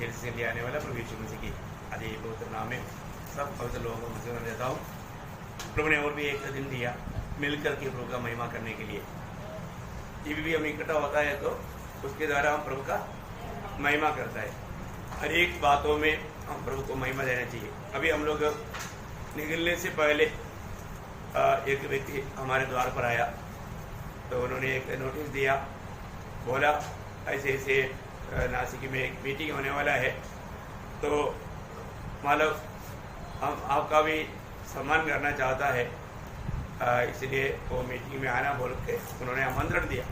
ये से ले आने वाला प्रभु यीशु मसीह की आदि पवित्र नाम में सब पवित्र लोगों को मुझे देता हूँ। प्रभु ने और भी एक दिन दिया मिलकर के प्रभु का महिमा करने के लिए। ये भी हम इकट्ठा होता है तो उसके द्वारा हम प्रभु का महिमा करता है। हर एक बातों में हम प्रभु को महिमा देना चाहिए। अभी हम लोग निकलने से पहले एक व्यक्ति हमारे द्वार पर आया तो उन्होंने एक नोटिस दिया, बोला ऐसे ऐसे नासिक में एक मीटिंग होने वाला है तो मतलब हम आपका भी सम्मान करना चाहता है, इसलिए वो मीटिंग में आना बोल के उन्होंने आमंत्रण दिया।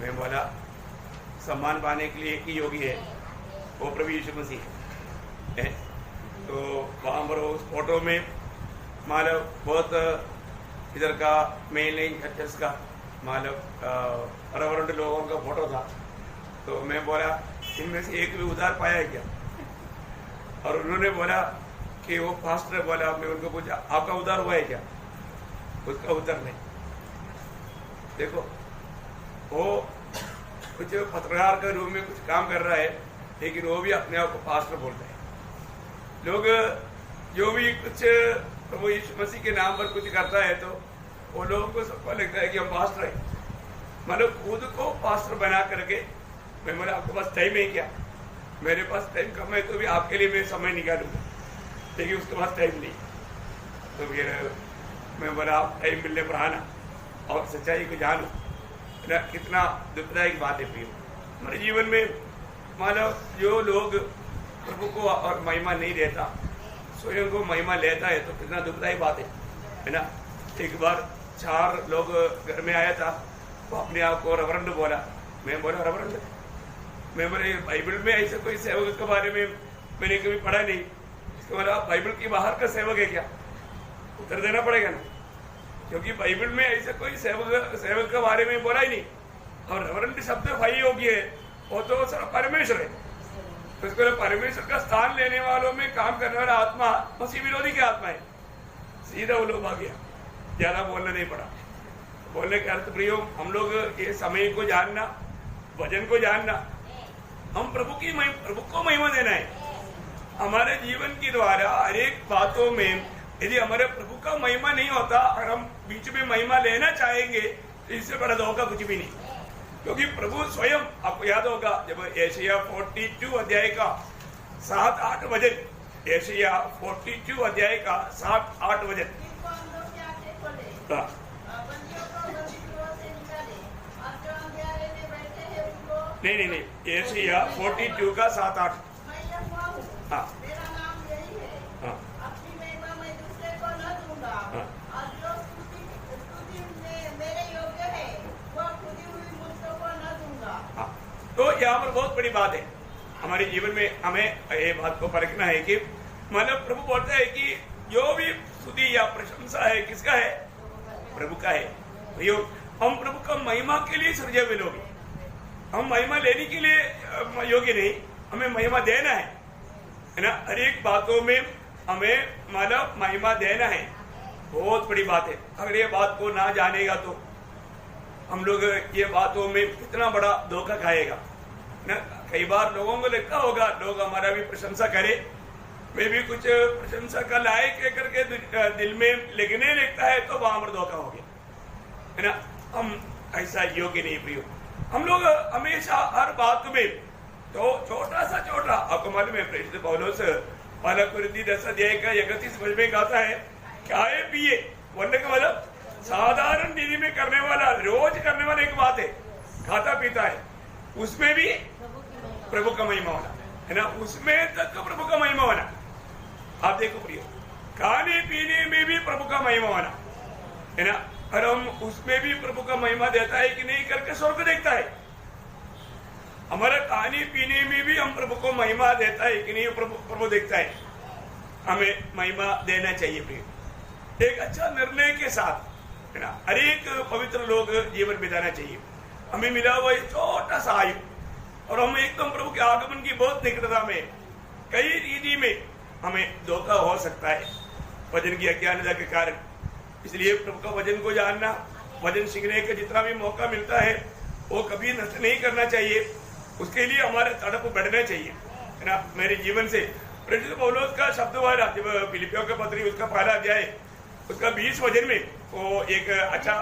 मैं बोला सम्मान पाने के लिए एक ही योगी है, वो प्रभु यीशु मसीह है। तो वहाँ पर उस फोटो में मतलब बहुत इधर का मेन लाइन चर्चेस का मतलब रेवरेंड लोगों का फोटो था। तो मैं बोला इनमें से एक भी उधार पाया है क्या? और उन्होंने बोला कि वो फास्टर बोला, आपने उनको पूछा आपका उधार हुआ है क्या? उसका उत्तर नहीं। देखो वो कुछ पत्रकार के रूप में कुछ काम कर रहा है, लेकिन वो भी अपने आप को पास्टर बोलता है। लोग जो भी कुछ प्रभु यीशु मसीह के नाम पर कुछ करता है तो वो लोगों को सबको लगता है कि हम पास्टर है। मतलब खुद को पास्टर बना करके मैं बोला आपके पास टाइम है क्या? मेरे पास टाइम कम है तो भी आपके लिए मैं समय निकालूंगा, लेकिन उसके पास टाइम नहीं। तो फिर मैं बोला आप टाइम मिलने पर आना और सच्चाई को जानो। कितना दुखदायक बात है प्रियो हमारे जीवन में। मतलब जो लोग प्रभु को और महिमा नहीं देता, स्वयं को महिमा लेता है तो कितना दुखदायक बात है ना। एक बार 4 लोग घर में आया था, वो अपने आप को रेवरेंड बोला। मैं बोला रेवरेंड? मैं बोले बाइबल में ऐसे कोई सेवक के बारे में मैंने कभी पढ़ा नहीं। इसके बोला बाइबल के बाहर का सेवक है क्या? उत्तर देना पड़ेगा ना, क्योंकि बाइबल में ऐसे कोई सेवक के बारे में बोला ही नहीं। और रेवरेंड शब्द भाई योग्य है, वो तो सर परमेश्वर है। तो इसको परमेश्वर का स्थान लेने वालों में काम करने वाला आत्मा मसीह विरोधी की आत्मा है। सीधा वो लोग आ गया, ज्यादा बोलना नहीं पड़ा। बोलने के अर्थ प्रियो हम लोग ये समय को जानना, वचन को जानना, हम प्रभु को महिमा देना है। हमारे जीवन के द्वारा हर एक बातों में यदि हमारे प्रभु का महिमा नहीं होता और हम बीच में महिमा लेना चाहेंगे तो इससे बड़ा धोखा कुछ भी नहीं। क्योंकि प्रभु स्वयं, आपको याद होगा जब यशायाह 42 अध्याय का 7-8 वचन, यशायाह 42 अध्याय का 7-8 वचन, नहीं, यशायाह 42 का 7-8। हाँ तो यहाँ पर बहुत बड़ी बात है। हमारे जीवन में हमें ये बात को परखना है कि मतलब प्रभु बोलता है कि जो भी स्तुति या प्रशंसा है किसका है? प्रभु का है। भैया हम प्रभु का महिमा के लिए सृजे हुए लोग, हम महिमा लेने के लिए योग्य नहीं, हमें महिमा देना है ना। हर एक बातों में हमें मतलब महिमा देना है, बहुत बड़ी बात है। अगर ये बात को ना जानेगा तो हम लोग ये बातों में कितना बड़ा धोखा खाएगा ना। कई बार लोगों को लगता होगा लोग हमारा भी प्रशंसा करे, मैं भी कुछ प्रशंसा का लायक करके दिल में लिखने लगता है तो वहां पर धोखा हो गया है ना। हम ऐसा योग्य नहीं प्रियो। हम लोग हमेशा हर बात में तो छोटा सा छोटा, आपको मालूम है प्रेरित पौलुस पहला कुरिन्थी 10 अध्याय का 31 वचन में कहता है खाए पिए, बोलने का मतलब साधारण विधि में करने वाला, रोज करने वाला एक बात है, खाता पीता है, उसमें भी प्रभु का महिमा होना है ना। उसमें तक प्रभु का महिमा होना। आप देखो प्रियो, खाने पीने में भी प्रभु का महिमा होना है ना। और हम उसमें भी प्रभु का महिमा देता है कि नहीं करके स्वर्ग देखता है। हमारे खाने पीने में भी हम प्रभु को महिमा देता है कि नहीं प्रभु देखता है। हमें महिमा देना चाहिए प्रिय, एक अच्छा निर्णय के साथ है ना। हर एक पवित्र लोग जीवन बिताना चाहिए। हमें मिला हुआ छोटा सा आयु और हम एकदम प्रभु के आगमन की बहुत निकटता में कई रीति में हमें धोखा हो सकता है वचन की अज्ञानता के कारण। इसलिए प्रभु का वचन को जानना, वचन सीखने का जितना भी मौका मिलता है वो कभी नष्ट नहीं करना चाहिए। उसके लिए हमारे तड़प बढ़ना चाहिए है ना मेरे जीवन से। प्रेरित पौलुस का शब्द हुआ ना जब फिलिपियों का पत्री उसका पहला अध्याय उसका 20 वचन में वो एक अच्छा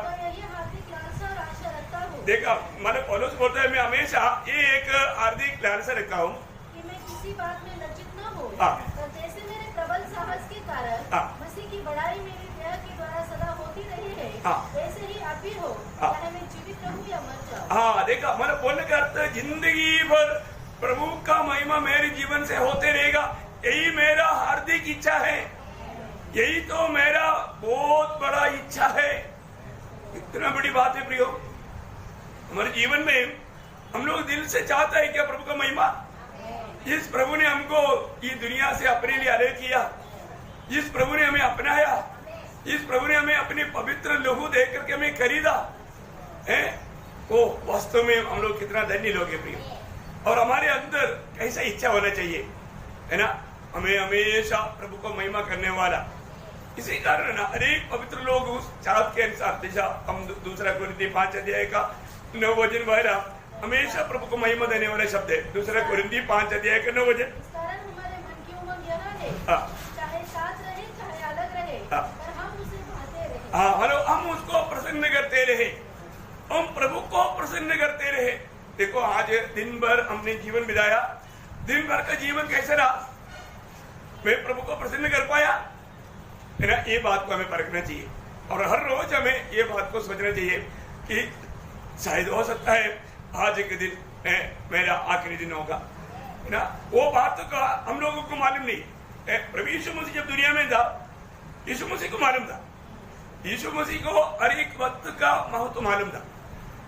देखा मतलब पौलुस बोलता है मैं हमेशा ये एक हार्दिक लालसा रखता हूँ कि मैं किसी बात में लज्जित न हो, हाँ। और जैसे मेरे प्रबल साहस के कारण हाँ। मसीह की बड़ाई मेरी दया के द्वारा सदा होती रही है, हाँ। वैसे ही आप भी हो, हाँ। चाहे मैं जीवित रहूं या मर जाऊं। हाँ देखा मतलब बोलने का अर्थ जिंदगी भर प्रभु का महिमा मेरे जीवन से होते रहेगा, यही मेरा हार्दिक इच्छा है, यही तो मेरा बहुत बड़ा इच्छा है। इतना बड़ी बात है प्रियो, हमारे जीवन में हम लोग दिल से चाहते हैं क्या प्रभु का महिमा। जिस प्रभु ने हमको ये दुनिया से अपने लिए अलग किया, जिस प्रभु ने हमें अपनाया, जिस प्रभु ने हमें अपने पवित्र लहू दे करके हमें खरीदा है, वो वास्तव में हम लोग कितना धन्य लोग हैं प्रिय। और हमारे अंदर कैसा इच्छा होना चाहिए है ना, हमें हमेशा प्रभु को महिमा करने वाला। इसी कारण ना अनेक पवित्र लोग उस चाहत के अनुसार, जैसा हम दूसरा कुरिन्ती 5 अध्याय का 9 वचन वाला हमेशा प्रभु को महिमा देने वाला शब्द है। दूसरा कुरिन्ती 5 अध्याय का 9 वचन। इस कारण हमारे मन की उमंग यह है, हाँ। चाहे साथ रहे चाहे अलग रहे, हाँ। पर हम उसे भाते रहे। हाँ हेलो, हम उसको प्रसन्न करते रहे, हम प्रभु को प्रसन्न करते रहे। देखो आज दिन भर हमने जीवन बिताया, दिन भर का जीवन कैसा रहा, मैं प्रभु को प्रसन्न कर पाया है ना, ये बात को हमें परखना चाहिए। और हर रोज हमें ये बात को सोचना चाहिए कि शायद हो सकता है आज एक दिन मेरा आखिरी दिन होगा है ना। वो बात का हम लोगों को मालूम नहीं। प्रभु यीशु मसीह जब दुनिया में था, यीशु मसीह को मालूम था, यीशु मसीह को हर एक वक्त का महत्व मालूम था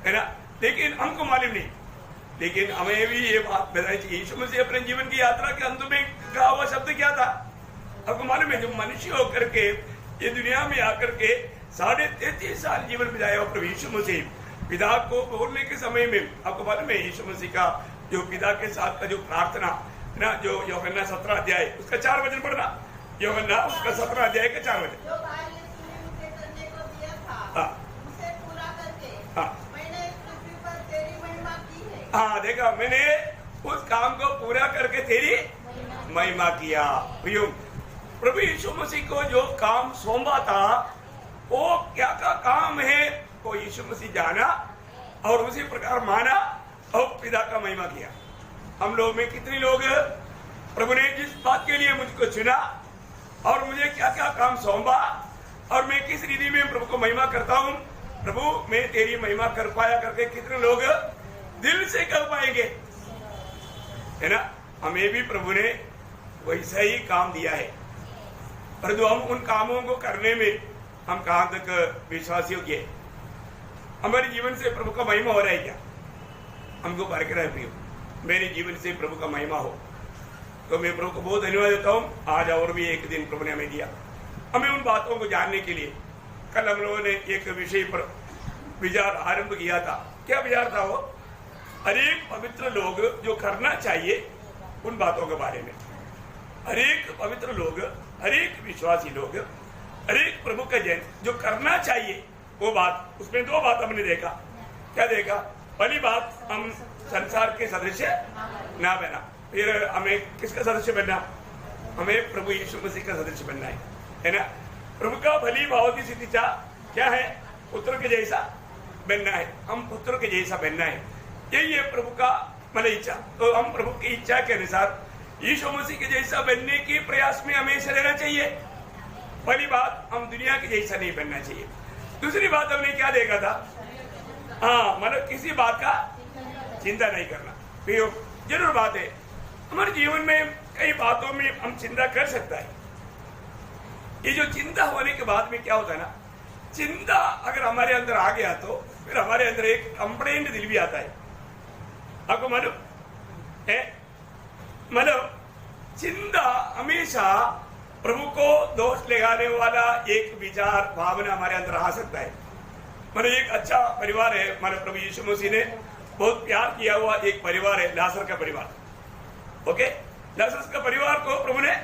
है ना, लेकिन हमको मालूम नहीं। लेकिन हमें भी ये बात बतानी चाहिए, यीशु मसीह अपने जीवन की यात्रा के अंत में कहा हुआ शब्द क्या था आपको मालूम है। जो मनुष्य होकर के ये दुनिया में आकर के 33.5 साल जीवन बिताया हुआ प्रभु यीशु मसीह, पिता को बोलने के समय में आपको मालूम है यीशु मसीह का जो पिता के साथ का जो प्रार्थना है ना, जो यूहन्ना 17 अध्याय उसका 4 वचन पढ़ना, यूहन्ना उसका 17 अध्याय का 4 वचन। जो कार्य तूने मुझे करने को दिया था, हाँ। उसे पूरा करके हाँ। मैंने इस पृथ्वी पर तेरी महिमा की है। हाँ देखा, मैंने उस काम को पूरा करके तेरी महिमा किया। प्रियो, प्रभु यीशु मसीह को जो काम सौंपा था वो क्या का काम है, वो यीशु मसीह जाना और उसी प्रकार माना और पिता का महिमा किया। हम लोग में कितने लोग प्रभु ने जिस बात के लिए मुझको चुना और मुझे क्या क्या काम सौंपा और मैं किस रीति में प्रभु को महिमा करता हूँ, प्रभु मैं तेरी महिमा कर पाया करके कितने लोग दिल से कर पाएंगे है ना। हमें भी प्रभु ने वैसा ही काम दिया है, परंतु हम उन कामों को करने में हम कहां तक विश्वासी हो गए, हमारे जीवन से प्रभु का महिमा हो रहा है क्या, हमको परख रहा है प्रियो। मेरे जीवन से प्रभु का महिमा हो तो मैं प्रभु को बहुत धन्यवाद देता हूँ। आज और भी एक दिन प्रभु ने हमें दिया, हमें उन बातों को जानने के लिए। कल हम लोगों ने एक विषय पर विचार आरंभ किया था। क्या विचार था वो, अनेक पवित्र लोग जो करना चाहिए उन बातों के बारे में। अनेक पवित्र लोग, अनेक विश्वासी लोग, अनेक प्रभु के जन जो करना चाहिए वो बात, उसमें 2 बात हमने देखा। क्या देखा, पहली बात हम संसार के सदस्य ना बना, फिर हमें किसका सदस्य बनना, हमें प्रभु यीशु मसीह का सदस्य बनना है ना। प्रभु का भली भाव की स्थिति क्या है, पुत्र के जैसा बनना है, हम पुत्र के जैसा बनना है, यही है प्रभु का मन इच्छा। तो हम प्रभु की इच्छा के अनुसार यीशु मसीह के जैसा बनने के प्रयास में हमेशा रहना चाहिए। पहली बात, हम दुनिया के जैसा नहीं बनना चाहिए। दूसरी बात हमने क्या देखा था, हाँ मतलब किसी बात का चिंता नहीं करना। जरूर बात है, हमारे जीवन में कई बातों में हम चिंता कर सकता है। ये जो चिंता होने के बाद में क्या होता है ना, चिंता अगर हमारे अंदर आ गया तो फिर हमारे अंदर एक कंप्लेंट दिल भी आता है। आपको मालूम है, मतलब चिंता हमेशा प्रभु को दोष लगाने वाला एक विचार भावना हमारे अंदर आ सकता है। मतलब एक अच्छा परिवार है, मतलब प्रभु यीशु मसीह ने बहुत प्यार किया हुआ एक परिवार है, लाजर का परिवार। ओके, लाजर का परिवार को प्रभु ने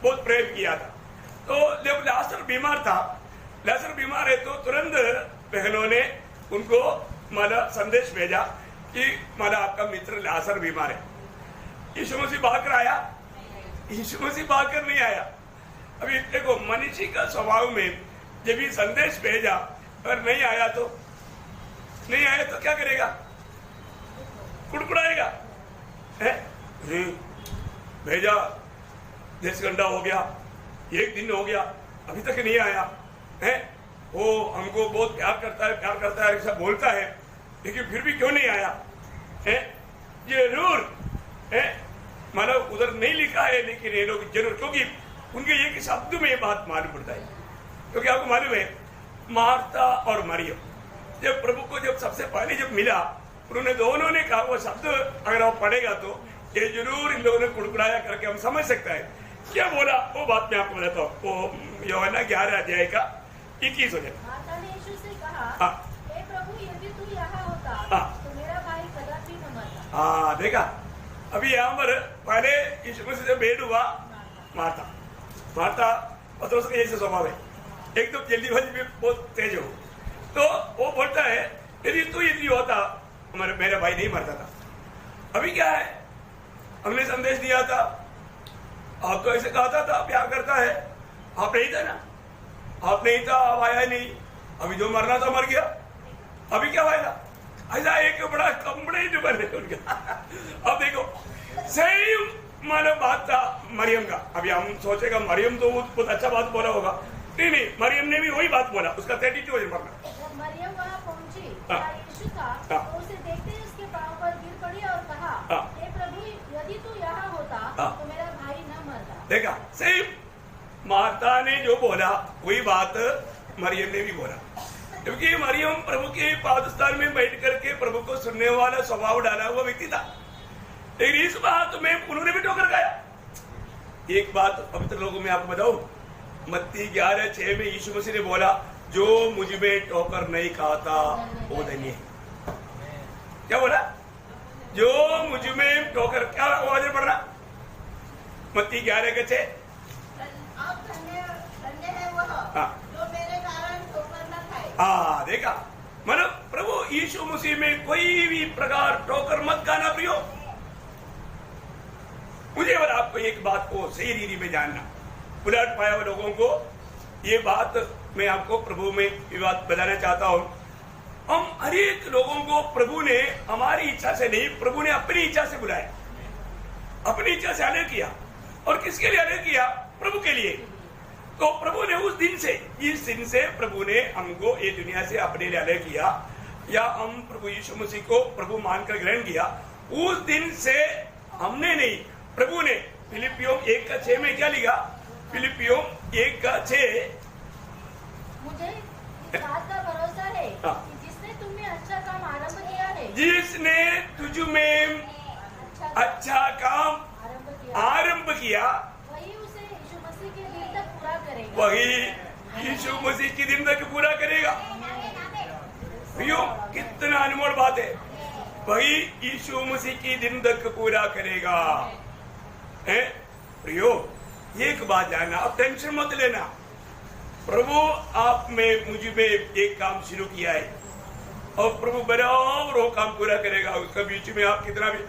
बहुत प्रेम किया था। तो जब लाजर बीमार था, लाजर बीमार है, तो तुरंत बहनों ने उनको मतलब संदेश भेजा कि मतलब आपका मित्र लाजर बीमार है। यीशु मसीह भाग कर आया? यीशु मसीह भाग कर नहीं आया। अभी देखो, मनुष्य का स्वभाव में जब ये संदेश भेजा अगर नहीं आया तो क्या करेगा? कुड़कुड़ाएगा। भेजा, देश घंटा हो गया, 1 दिन हो गया, अभी तक नहीं आया है। वो हमको बहुत प्यार करता है ऐसा बोलता है, लेकिन फिर भी क्यों नहीं आया है? जरूर है, मतलब उधर नहीं लिखा है, लेकिन ये लोग जरूर, क्योंकि उनके एक शब्द में ये बात मालूम पड़ता है। क्योंकि आपको मालूम है, मार्था और मरियम जब प्रभु को जब सबसे पहले जब मिला, उन्होंने दोनों ने कहा वो शब्द अगर आप पढ़ेगा तो ये जरूर इन लोगों ने कुड़कुड़ाया करके हम समझ सकते हैं क्या बोला। वो बात मैं आपको बताता हूँ। वो यूहन्ना 11 अध्याय का 21 हो जाए। मार्था ने यीशु से कहा, हाँ, हे प्रभु, यदि तू यहाँ होता हाँ, तो मेरा भाई कदापि न मरता। हाँ, देखा, अभी यहाँ पर पहले यीशु मसीह से भेंट हुआ मार्था पतरस का ऐसे स्वभाव है, एक तो जल्दीबाजी में बहुत तेज हो, तो वो बोलता है यदि होता मेरा भाई नहीं मरता था। अभी क्या है, हमने संदेश दिया था, आप तो ऐसे कहता था प्यार करता है, आप नहीं था ना, आप नहीं था, आप आया नहीं, अभी जो मरना था मर गया, अभी क्या फायदा? ऐसा एक बड़ा कंप्लेंट बने उनका। अब देखो, सही मानो बात था मरियम का। अभी हम सोचेगा मरियम तो बहुत अच्छा बात बोला होगा, नहीं, मरियम ने भी वही बात बोला, उसका 32 मरना। जब मरियम वहाँ पहुंची, हाँ, जहाँ यीशु था, हाँ, तो उसे देखते ही उसके पांव पर गिर पड़ी और कहा, हाँ, हे प्रभु, यदि तू यहाँ होता हाँ, तो मेरा भाई न मरता। देखा, सही मार्था ने जो बोला वही बात मरियम ने भी बोला, क्योंकि मरियम प्रभु के पादस्थान में बैठ करके प्रभु को सुनने वाला स्वभाव डाला हुआ व्यक्ति था। लेकिन इस बात में उन्होंने भी ठोकर खाया। एक बात पवित्र लोगों में आपको बताऊं, मत्ती 11:6 में यीशु मसीह ने बोला, जो मुझ में ठोकर नहीं खाता वो धन्य है। क्या बोला? जो मुझ में ठोकर, क्या आवाज पढ़ना? मत्ती 11:6। आप धन्य है वह जो मेरे कारण ठोकर न खाए। हाँ, देखा, मतलब प्रभु यीशु मसीह में कोई भी प्रकार ठोकर मत खाना प्रियो। मुझे और आपको एक बात को सही रीति में जानना, उलट पाया हुए लोगों को ये बात मैं आपको प्रभु में ये बात बताना चाहता हूँ। हम हर एक लोगों को प्रभु ने हमारी इच्छा से नहीं, प्रभु ने अपनी इच्छा से बुलाया, अपनी इच्छा से अलग किया। और किसके लिए अलग किया? प्रभु के लिए। तो प्रभु ने उस दिन से, जिस दिन से प्रभु ने हमको ये दुनिया से अपने लिए अलग किया, या हम प्रभु यीशु मसीह को प्रभु मानकर ग्रहण किया, उस दिन से हमने नहीं, प्रभु ने फिलिपियों 1:6 में क्या लिखा? फिलिपियों 1:6, मुझे इस बात का भरोसा है कि जिसने तुम में अच्छा काम आरंभ किया है, जिसने तुझ में अच्छा काम आरंभ किया, वही उसे यीशु मसीह के दिन तक पूरा करेगा। वही यीशु मसीह के दिन तक पूरा करेगा। कितना अनमोल बात है, वही यीशु मसीह की दिन तक पूरा करेगा। है प्रियो, एक बात जानना, अब टेंशन मत लेना, प्रभु आप में मुझ में एक काम शुरू किया है और प्रभु बराबर वो काम पूरा करेगा। उसका बीच में आप कितना भी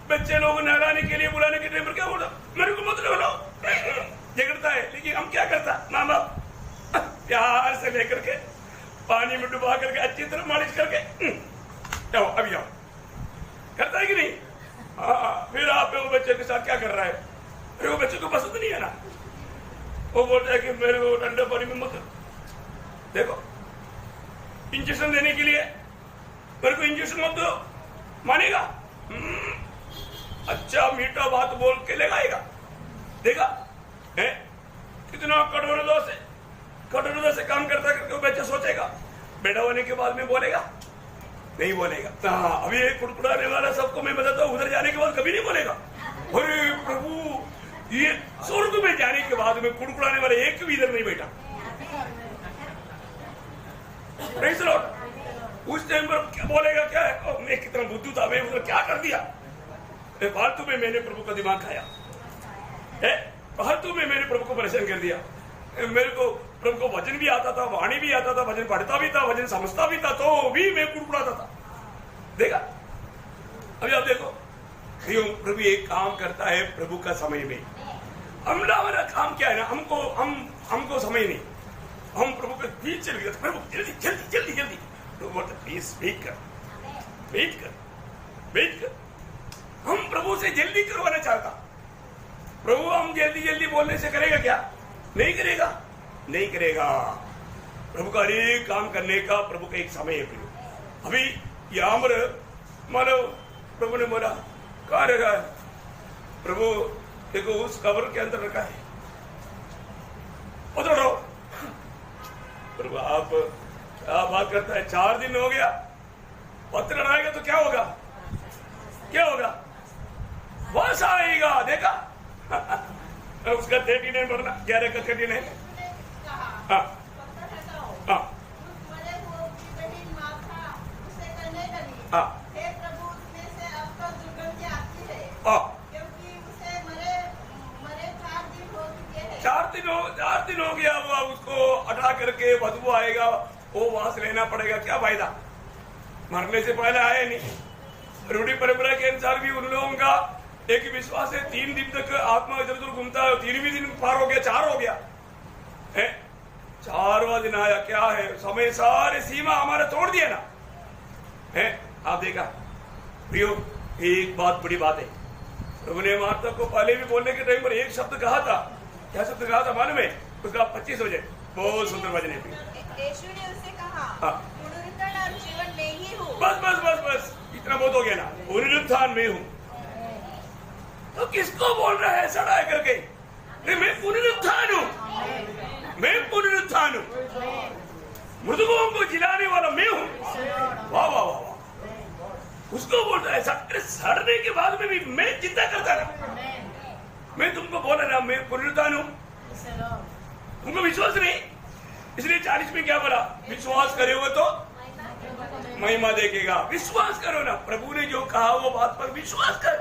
बच्चे लोग नहलाने के लिए बुलाने के टाइम पर क्या बोला, मेरे को मत लो, झगड़ता है, लेकिन हम क्या करता, माँ बाप प्यार से लेकर के पानी में डुबा करके अच्छी तरह मालिश करके जाओ अभी जाओ, करता है कि नहीं? हाँ, फिर आप वो बच्चे के साथ क्या कर रहा है? अरे वो बच्चे को पसंद नहीं है ना, वो बोलता है कि मेरे को ठंडे पानी में मत देखो, इंजेक्शन देने के लिए मेरे को इंजेक्शन मत दो, मानेगा? अच्छा मीठा बात बोल के लगाएगा, देखा है कितना कठोरता से काम करता करके वो बच्चा सोचेगा, बेटा होने के बाद में बोलेगा नहीं बोलेगा। हाँ, अभी एक कुड़कुड़ाने वाला सबको मैं बताता हूँ, उधर जाने के बाद कभी नहीं बोलेगा। अरे प्रभु, ये स्वर्ग में जाने के बाद में कुड़कुड़ाने वाला एक भी इधर नहीं बैठा। Praise the Lord. उस टाइम पर क्या बोलेगा, क्या है, मैं कितना बुद्धू था, मैं उधर क्या कर दिया, फालतू में मैंने प्रभु का दिमाग खाया है, फालतू में मैंने प्रभु को परेशान कर दिया। मेरे को प्रभु को भजन भी आता था, वाणी भी आता था, भजन पढ़ता भी था, भजन समझता भी था, तो भी मैं कुड़कुड़ाता था। देखा, अभी आप देखो, प्रभु एक काम करता है प्रभु का समय में। हमारा काम क्या है ना, हमको समय नहीं, हम प्रभु के बीच चले गए, प्रभु जल्दी जल्दी जल्दी जल्दी। प्रभु बोलता प्लीज वेट कर, वेट कर, वेट कर। हम प्रभु से जल्दी करवाना चाहता, प्रभु हम जल्दी जल्दी बोलने से करेगा क्या? नहीं करेगा, नहीं करेगा। प्रभु का हर एक काम करने का प्रभु का एक समय है। अभी यहाँ पर मानो प्रभु ने बोला कहा रखा है, प्रभु देखो उस कवर के अंदर रखा है, उधर रहो। प्रभु आप क्या बात करता है, 4 दिन हो गया, पत्र आएगा तो क्या होगा, क्या होगा? बस आएगा, देखा उसका 39 भरना, 11 का 39। हाँ हाँ हाँ चार दिन हो गया, वो उसको हटा करके बदबू आएगा, वो वास लेना पड़ेगा, क्या फायदा? मरने से पहले आए नहीं। रूढ़ी परंपरा के अनुसार भी उन लोगों का एक विश्वास है 3 दिन तक आत्मा इधर उधर घूमता है, 3वें दिन पार हो गया, 4 हो गया है, 4वां दिन आया, क्या है समय सारे सीमा हमारा तोड़ दिया ना है। आप देखा प्रियो, एक बात बड़ी बात है, प्रभु ने मार्था को पहले भी बोलने के टाइम पर एक शब्द कहा था, क्या शब्द कहा था मालूम है? उसका 25 हो जाए, बहुत सुंदर वचन है। यीशु ने उससे कहा, पुनरुत्थान और जीवन में ही हूँ। बस बस बस बस इतना बहुत हो गया ना, पुनरुत्थान में हूँ। तो किसको बोल रहा है सड़ा करके? नहीं, मैं पुनरुत्थान हूँ, मैं पुनरुत्थान हूँ, मृतकों को जिलाने वाला मैं हूँ। वाह वाह वाह, उसको बोल रहा है सड़ने के बाद में भी मैं जिंदा करता रहा। मैं तुमको बोला ना मैं पुनरुत्थान हूँ, तुमको विश्वास नहीं, इसलिए 40 में क्या बोला? विश्वास करोगे तो महिमा देखेगा। विश्वास करो ना, प्रभु ने जो कहा वो बात पर विश्वास कर।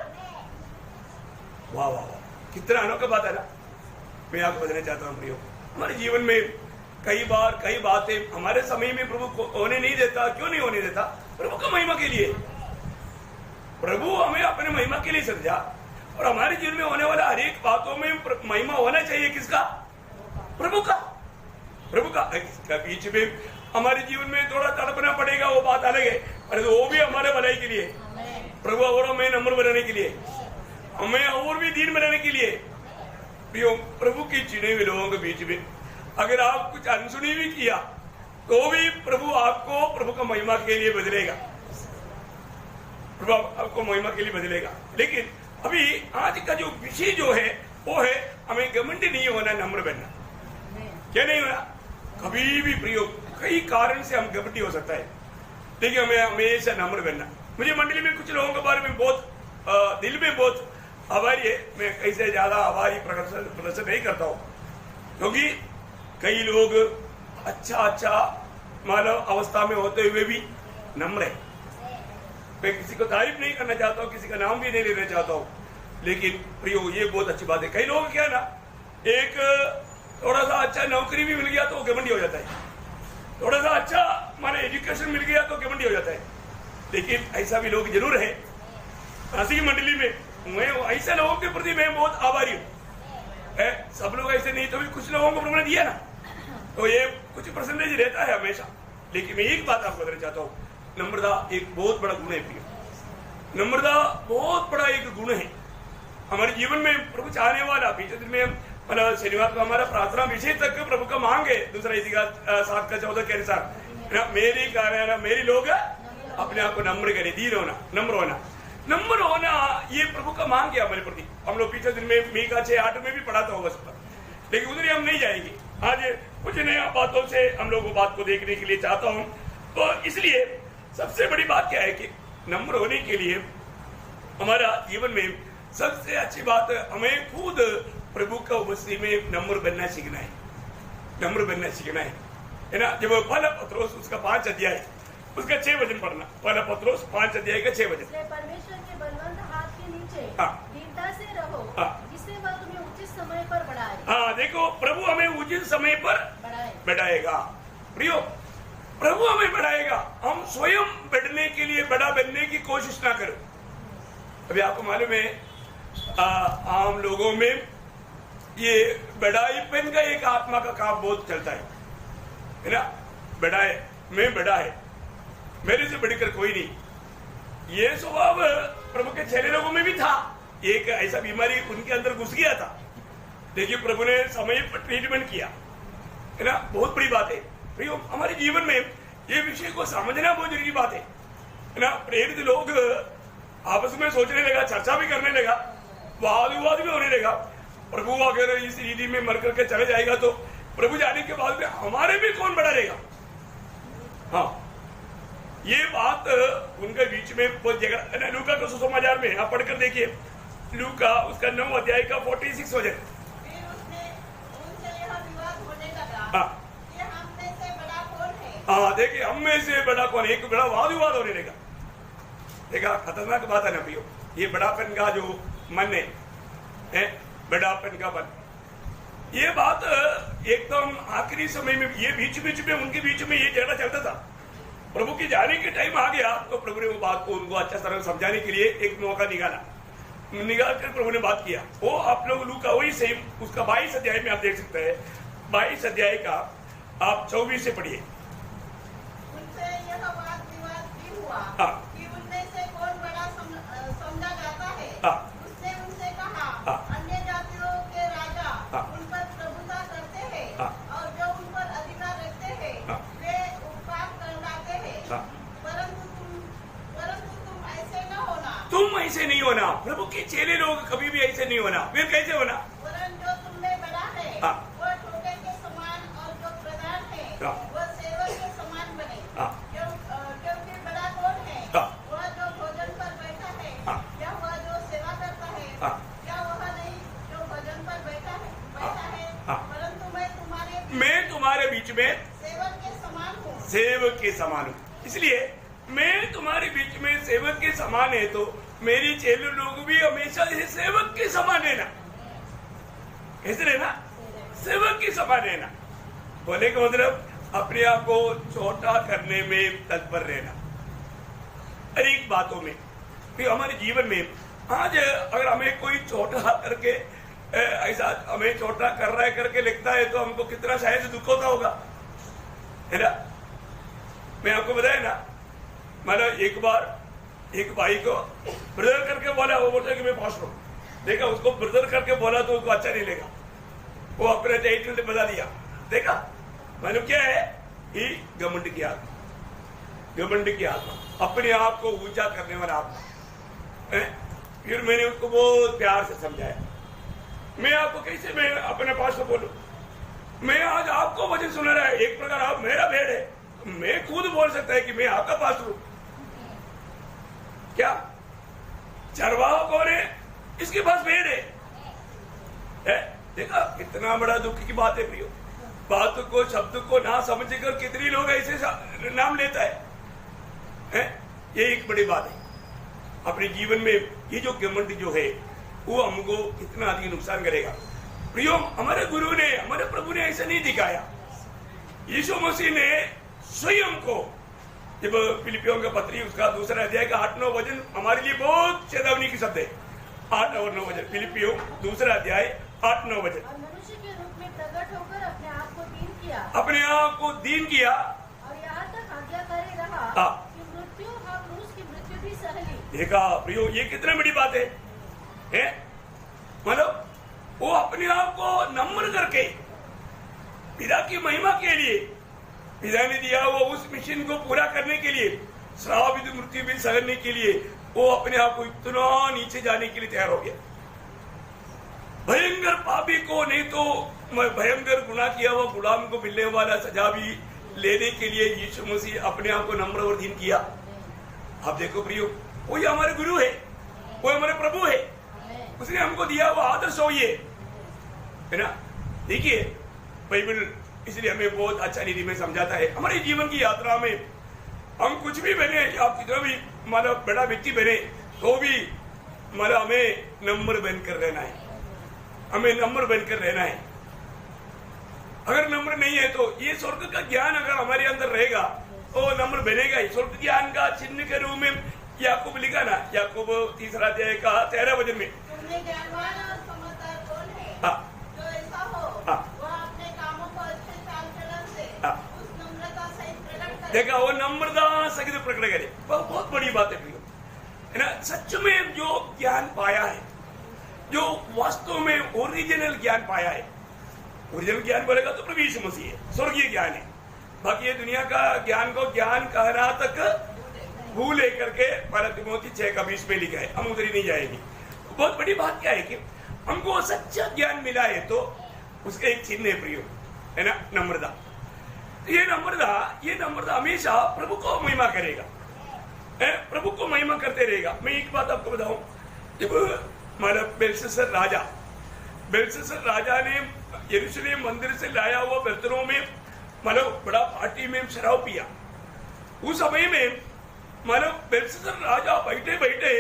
वाह वाह वाह, कितना अनोखा बात है ना। मैं आपको बताना चाहता हूँ प्रियो, हमारे जीवन में कई बार कई बातें हमारे समय में प्रभु को होने नहीं देता। क्यों नहीं होने देता? प्रभु का महिमा के लिए। प्रभु हमें अपने महिमा के लिए समझा, और हमारे जीवन में होने वाला हर एक बातों में महिमा होना चाहिए। किसका? प्रभु का। प्रभु का बीच में हमारे जीवन में थोड़ा तड़पना पड़ेगा, वो बात अलग है, पर वो भी हमारे भलाई के लिए, प्रभु और हमें नम्र बनाने के लिए, हमें और भी दीन बनाने के लिए। प्रभु के चुने हुए लोगों के बीच में अगर आप कुछ अनसुनी भी किया तो भी प्रभु आपको प्रभु का महिमा के लिए बदलेगा, प्रभु आपको महिमा के लिए बदलेगा। लेकिन अभी आज का जो विषय जो है वो है हमें घमंडी नहीं होना, नम्र बनना। क्या नहीं होना? कभी भी प्रयोग कई कारण से हम घमंडी हो सकता है, लेकिन हमें हमेशा नम्र बनना। मुझे मंडली में कुछ लोगों के बारे में बहुत दिल में बहुत आभारी है। मैं कहीं से ज्यादा आभारी प्रदर्शन नहीं करता हूँ, क्योंकि कई लोग अच्छा मानव अवस्था में होते हुए भी नम्र है। मैं किसी को तारीफ नहीं करना चाहता हूँ, किसी का नाम भी नहीं लेना चाहता हूँ, लेकिन प्रियो ये बहुत अच्छी बात है। कई लोग क्या ना, एक थोड़ा सा अच्छा नौकरी भी मिल गया तो घमंडी हो जाता है, थोड़ा सा अच्छा माने एजुकेशन मिल गया तो घमंडी हो जाता है। लेकिन ऐसा भी लोग जरूर है। हंसी की मंडली में मैं ऐसे लोगों के प्रति मैं बहुत आभारी हूँ। सब लोग ऐसे नहीं तो भी कुछ लोगों को प्रभु ने दिया ना, तो ये कुछ परसेंटेज रहता है हमेशा। लेकिन मैं एक बात आपको बताना चाहता हूँ, नम्रता एक बहुत बड़ा गुण है प्रिय। नम्रता बहुत बड़ा एक गुण है हमारे जीवन में। प्रभु चाहने वाला बीते दिन में मतलब शनिवार को हमारा प्रार्थना विषय तक प्रभु का मांग है, दूसरा इतिहास 7 का 14 के अनुसार मेरी कार्य मेरी लोग अपने आप को नम्र करे, दीन होना, नम्र होना। नम्र होना ये प्रभु का मांग है हमारे प्रति। हम लोग पिछले दिन में मीका 6:8 में भी पढ़ा था होगा सब, लेकिन उधर हम नहीं जाएंगे। आज कुछ नया बातों से हम लोग वो बात को देखने के लिए चाहता हूँ। तो इसलिए सबसे बड़ी बात क्या है कि नम्र होने के लिए हमारा जीवन में सबसे अच्छी बात हमें खुद प्रभु का उपस्थिति में नम्र बनना सीखना है, नम्र बनना सीखना है ना। जब पहला पत्रोस उसका 5 अध्याय उसका 6 वचन पढ़ना, पहला पत्रोस 5 अध्याय का 6 वचन। परमेश्वर के बलवंत हाथ के नीचे दीनता से रहो, जिससे वह तुम्हें उचित समय पर बढ़ाए। हाँ देखो, प्रभु हमें उचित समय पर बढ़ाएगा। प्रियो, प्रभु हमें बढ़ाएगा। हम स्वयं बढ़ने के लिए बड़ा बनने की कोशिश ना करो। अभी आपको मालूम है आम लोगों में ये बड़ाईपन का एक आत्मा का काम बहुत चलता है ना। बड़ा है, मैं बड़ा है, मेरे से बढ़कर कोई नहीं। ये स्वभाव प्रभु के चेले लोगों में भी था। एक ऐसा बीमारी उनके अंदर घुस गया था। देखिए प्रभु ने समय पर ट्रीटमेंट किया, है ना। बहुत बड़ी बात है प्रियो, हमारे जीवन में ये विषय को समझना बहुत जरूरी बात है ना। प्रेरित लोग आपस में सोचने लगा, चर्चा भी करने लगा, वाद विवाद भी होने लगा। प्रभु अगर इस रीति में मर करके चले जाएगा तो प्रभु जाने के बाद में हमारे भी कौन बड़ा रहेगा। हाँ, ये बात उनके बीच में बहुत जगह। लूका का सुसमाचार में आप पढ़कर देखिए, लूका उसका 9 अध्याय का 46 वचन। हाँ देखिए, हम में से बड़ा कौन है, एक बड़ा वाद विवाद होने लगा। देखा खतरनाक बात है ना प्रियो, ये बड़ापन का जो मन है बड़ापन का मन, ये बात एकदम आखिरी समय में, ये बीच बीच में उनके बीच में ये झगड़ा चलता था। प्रभु की जाने के टाइम आ गया तो प्रभु ने वो बात को उनको अच्छा तरह समझाने के लिए एक मौका निकाल कर प्रभु ने बात किया। वो आप लोग लूका वही सेम उसका 22 अध्याय में आप देख सकते हैं। 22 अध्याय का आप 24 से पढ़िए। उनसे यह वाद विवाद भी हुआ कि उनमें से कौन बड़ा समझा जाता है। उसने उनसे कहा, अन्य जातियों के राजा उन पर प्रभुता करते हैं और जो उन पर अधिकार रखते हैं वे उपकार करवाते हैं, परंतु तुम ऐसे न होना। तुम ऐसे नहीं होना। प्रभु के चेले लोग कभी भी ऐसे नहीं होना। फिर कैसे होना? वरन जो तुम में बड़ा है वह छोटे के समान और जो प्रधान है वह सेवक के समान बने। क्योंकि बड़ा कौन है? वह जो भोजन पर बैठा है या वह जो सेवा करता है? क्या वह नहीं जो भोजन पर बैठा है? परंतु मैं तुम्हारे बीच में सेवक के समान हूँ। सेवक के समान हूँ, इसलिए मैं तुम्हारे बीच में सेवक के समान है। तो मेरी चेले लोग भी हमेशा सेवक के समान रहना, ऐसे रहना, सेवक के समान रहना। बोले का मतलब अपने आप को छोटा करने में तत्पर रहना हर एक बातों में। फिर हमारे जीवन में आज अगर हमें कोई छोटा करके ऐसा हमें छोटा कर रहा है करके लिखता है तो हमको कितना शायद दुख होता होगा, है ना। मैं आपको बताया ना, मतलब एक बार एक भाई को ब्रदर करके बोला, वो बोलता है कि मैं पास्टर हूं। देखा, उसको ब्रदर करके बोला तो उसको अच्छा नहीं लगा, वो अपने टाइटल बता दिया। देखा मतलब क्या है, ये घमंड की आत्मा, घमंड की आत्मा, अपने आप को ऊंचा करने वाला आत्मा। फिर मैंने उसको बहुत प्यार से समझाया, मैं आपको कैसे मैं अपने पास से बोलूं, मैं आज आपको वचन सुना रहा है। एक प्रकार आप मेरा भेड़ है, मैं खुद बोल सकता है कि मैं आपका पास हूं। क्या चरवाहा कौन है? इसके पास भेड़ है। देखा कितना बड़ा दुख की बात है प्रियो, बात को शब्द को ना समझ कर कितने लोग ऐसे नाम लेता है। ये एक बड़ी बात है अपने जीवन में। ये जो घमंड जो है वो हमको कितना अधिक नुकसान करेगा प्रियो। हमारे गुरु ने, हमारे प्रभु ने ऐसा नहीं दिखाया। यीशु मसीह ने स्वयं को, जब फिलिपियों का पत्री उसका 2 अध्याय का 8-9 वचन हमारे लिए बहुत चेतावनी की शब्द है। 8 और 9 वचन, फिलिपियों 2 अध्याय 8-9 वचन। मनुष्य के रूप में प्रकट होकर अपने आप को दीन किया, अपने आप को दीन किया और यहाँ तक आज्ञाकारी रहा कि मृत्यु और क्रूस की मृत्यु भी सह ली। देखा प्रियो, ये कितनी बड़ी बात है। मतलब वो अपने आप को नम्र करके पिता की महिमा के लिए, पिता ने दिया वो उस मिशन को पूरा करने के लिए, श्राप मृत्यु भी सहने के लिए वो अपने आप को इतना नीचे जाने के लिए तैयार हो गया। भयंकर पापी को नहीं तो भयंकर गुनाह किया हुआ गुलाम को मिलने वाला सजा भी लेने के लिए यीशु मसीह अपने आप को नम्र और दीन किया। आप देखो प्रियो, वो हमारे गुरु है, वो हमारे प्रभु है, उसने हमको दिया वो आदर्श हो ये, है ना। देखिए बाइबल इसलिए हमें बहुत अच्छा रीति में समझाता है। हमारे जीवन की यात्रा में हम कुछ भी बने, आप कितना भी मतलब बड़ा व्यक्ति बने तो भी मतलब हमें नम्र बनकर रहना है, हमें नम्र बनकर रहना है। अगर नम्र नहीं है तो ये स्वर्ग का ज्ञान अगर हमारे अंदर रहेगा तो नम्र बनेगा ही। स्वर्ग ज्ञान का चिन्ह के रूप में याकूब लिखा ना, याकूब 3 अध्याय का 13 वचन में, तुमने ज्ञानवान और समझदार कौन है? हाँ, जो ऐसा हो हाँ, वह अपने कामों को अच्छे चाल चलन से हाँ, उस नम्रता सहित प्रकट करे। देखा, वो नम्रता सहित प्रकट करे। बहुत बड़ी बात है प्रियो, है ना। सच में जो ज्ञान पाया है, जो वास्तव में ओरिजिनल ज्ञान पाया है, ओरिजिनल ज्ञान बोलेगा तो प्रभु यीशु मसीह है, स्वर्गीय ज्ञान है। बाकी ये दुनिया का ज्ञान को ज्ञान कहना तक भूल लेकर के 1 तिमोथी 6:20 में लिखा है, हम उधर ही नहीं जाएंगे। बहुत बड़ी बात क्या है कि हमको सच्चा ज्ञान मिला है तो उसका एक चिन्ह है प्रियो, है ना, नम्रता। ये नम्रता हमेशा प्रभु को महिमा करेगा, प्रभु को महिमा करते रहेगा। मैं एक बात आपको बताऊं, जब हमारा बेलशस्सर राजा ने यरूशलेम मंदिर से लाया हुआ बर्तनों में मतलब बड़ा पार्टी में शराब पिया, उस समय में मतलब बेलशस्सर राजा बैठे बैठे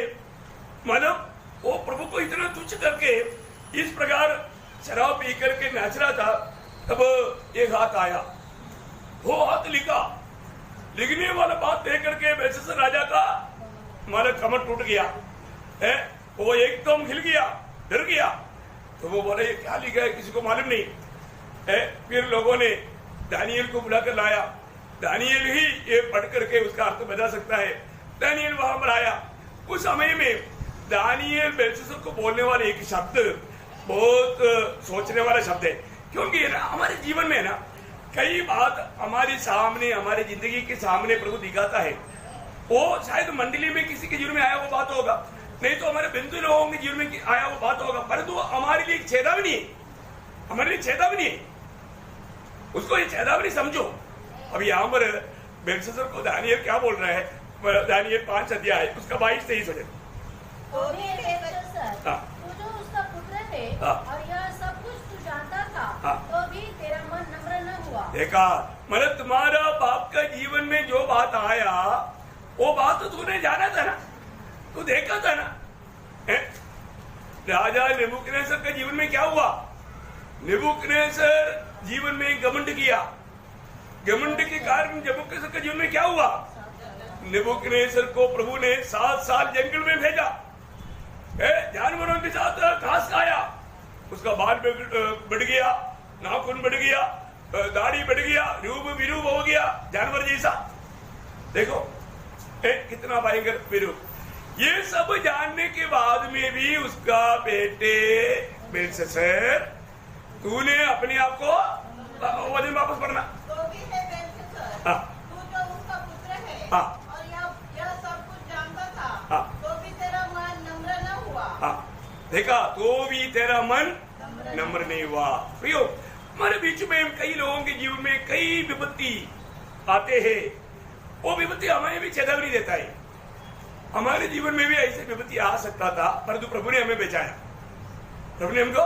मतलब वो प्रभु को इतना तुच्छ करके इस प्रकार शराब पी करके नाच रहा था। तब एक हाथ आया, वो हाथ लिखने वाला बात देख करके बेलशस्सर राजा का मतलब कमर टूट गया है, वो एकदम हिल गया, डर गया। तो वो बोले ये क्या लिखा है, किसी को मालूम नहीं है। फिर लोगों ने दानियल को बुलाकर लाया, दानियल ही ये पढ़ करके उसका अर्थ बता सकता है। दानियल वहां पर आया, उस समय में दानियल बेलशस्सर को बोलने वाले एक शब्द बहुत सोचने वाला शब्द है, क्योंकि हमारे जीवन में ना कई बात हमारे सामने, हमारे जिंदगी के सामने प्रभु दिखाता है। वो शायद मंडली में किसी के जीवन में आया वो बात होगा, नहीं तो हमारे बिंदु लोगों के जीवन में आया वो बात होगा, परंतु हमारे लिए चेतावनी है, हमारे लिए चेतावनी है। उसको ये चेतावनी समझो। अभी यहाँ पर बेलशस्सर को दानियल क्या बोल रहा है, दानियल 5 अध्याय उसका 22-23 वचन। तू जो उसका पुत्र है और यह सब कुछ तू जानता था, तो भी तेरा मन नम्र न हुआ। देखा, मतलब तुम्हारा बाप का जीवन में जो बात आया वो बात तो तूने जाना था ना, तू देखा था ना। राजा नेबूकदनेस्सर के जीवन में क्या हुआ, नेबूकदनेस्सर जीवन में घमंड किया, घमंड के कारण नेबूकदनेस्सर के जीवन में क्या हुआ, नेबूकदनेस्सर को प्रभु ने 7 साल जंगल में भेजा, जानवरों के साथ घास खाया, उसका बाल बढ़ गया, नाखून बढ़ गया, दाढ़ी बढ़ गया, रूप विरूप हो गया जानवर जैसा। देखो कितना भयंकर विरूप। ये सब जानने के बाद में भी उसका बेटे बेलशस्सर, तूने अपने आप को वचन वापस पढ़ना, तो भी है बेलशस्सर, तू जो उसका पुत्र है और यह सब कुछ जानता था, तो भी तेरा मन नम्र न हुआ। देखा, तो भी तेरा मन नम्र नहीं हुआ। प्रियो, हमारे बीच में कई लोगों के जीवन में कई विपत्ति आते हैं, वो विपत्ति हमें भी चेतावनी देता है। हमारे जीवन में भी ऐसे विपत्ति आ सकता था, परंतु प्रभु ने हमें बचाया, प्रभु ने हमको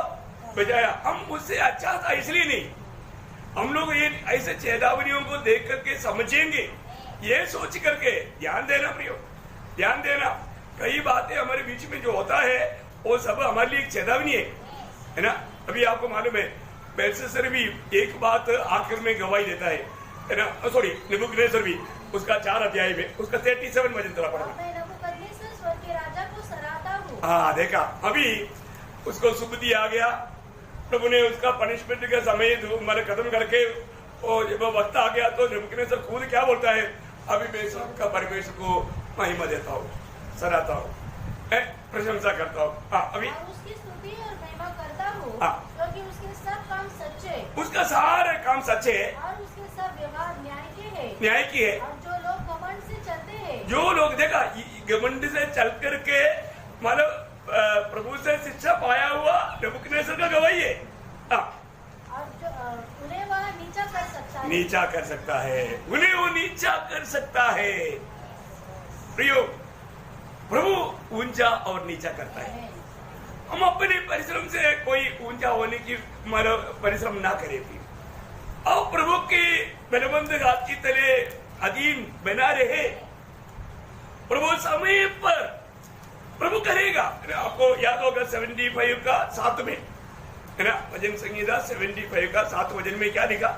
बचाया। हम उससे अच्छा था इसलिए नहीं, हम लोग ये ऐसे चेतावनियों को देख करके समझेंगे, ये सोच करके ध्यान देना प्रियो, ध्यान देना। कई बातें हमारे बीच में जो होता है वो सब हमारे लिए एक चेतावनी है ना। अभी आपको मालूम है बेलशस्सर भी एक बात आखिर में गवाही देता है ना, सॉरी नेबूकदनेस्सर भी उसका 4 अध्याय में उसका 37 वचन थोड़ा पढ़ना। हाँ, देखा, अभी उसको शुभ दिया गया, प्रभु ने उसका पनिशमेंट का समय खत्म करके और जब वक्त आ गया तो नेबूकदनेस्सर खुद क्या बोलता है, अभी मैं सबका परमेश्वर को महिमा देता हूँ, सराहता हूँ, प्रशंसा करता हूँ। अभी उसकी स्तुति और महिमा करता हूँ, क्योंकि उसके सब काम सच्चे, उसका सारे काम सच्चे है और उसके सब व्यवहार न्याय की है। और जो लोग घमंड से चलते हैं, जो लोग देखा घमंड से चल करके मतलब प्रभु से शिक्षा पाया हुआ नेबूकदनेस्सर का गवाही है। और जो उन्हें वह नीचा कर सकता है, नीचा कर सकता है, उन्हें वो नीचा कर सकता है। प्रियो, प्रभु ऊंचा और नीचा करता है। हम अपने परिश्रम से कोई ऊंचा होने की मतलब परिश्रम ना करें, और प्रभु के बलवंत हाथ की तले अधीन बना रहे। प्रभु समय पर प्रभु करेगा। आपको याद होगा 75 का 7 में, है ना, भजन संहिता 75 का 7 वचन में क्या लिखा,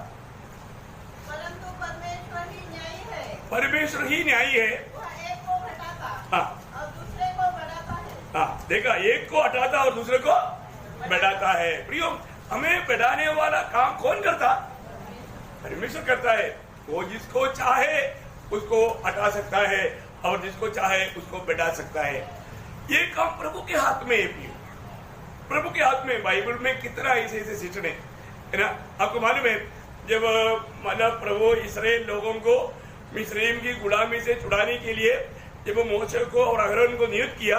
परंतु परमेश्वर ही न्यायी है, परमेश्वर ही न्यायी है, वह एक को घटाता और दूसरे को बढ़ाता है। देखा, एक को हटाता और दूसरे को बढ़ाता है। प्रियो, हमें बढ़ाने वाला काम कौन करता? परमेश्वर करता है। वो जिसको चाहे उसको हटा सकता है और जिसको चाहे उसको बढ़ा सकता है। ये काम प्रभु के हाथ में है प्रियो, प्रभु के हाथ में। बाइबल में कितना ऐसे ऐसे शिक्षण है ना। आपको मालूम है, जब मतलब प्रभु इस्राएल लोगों को मिस्रईम की गुलामी से छुड़ाने के लिए जब मोशे को और अहरोन को नियुक्त किया,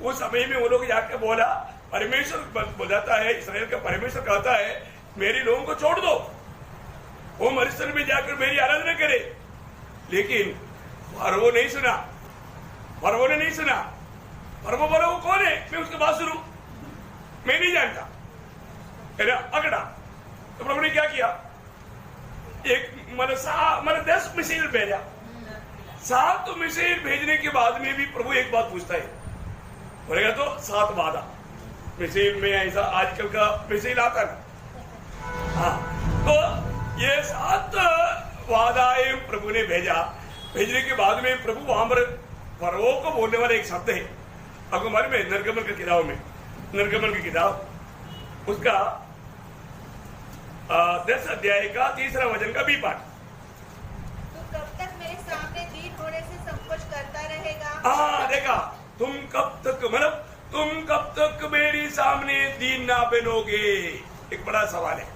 उस समय में वो लोग जाकर बोला, परमेश्वर बताता है, इस्राएल का परमेश्वर कहता है मेरे लोगों को छोड़ दो, वो मरुस्थल में जाकर मेरी आराधना करे। लेकिन फरो नहीं सुना, फरो ने नहीं सुना। फरो बोला वो कौन है, मैं उसके बात सुनूं, मैं नहीं जानता, है ना, अगड़ा। तो प्रभु ने क्या किया, एक मतलब 10 मिसाइल भेजा। 7 मिसाइल भेजने के बाद में भी प्रभु एक बात पूछता है, बोलेगा तो 7 वादा। मिसाइल में ऐसा आजकल का मिसाइल आता ना, हाँ, तो ये 7 वादाएं प्रभु ने भेजा। भेजने के बाद में प्रभु वहां पर फरो को बोलने वाला एक शब्द है, आपको मालूम है, निर्गमन की किताब में, निर्गमन की किताब उसका 10 अध्याय का 3रा वचन का बी पाठ। तो कब तक मेरे सामने दीन होने से संकोच करता रहेगा? हाँ, देखा, तुम कब तक, मतलब तुम कब तक मेरे सामने दीन ना बनोगे? एक बड़ा सवाल है।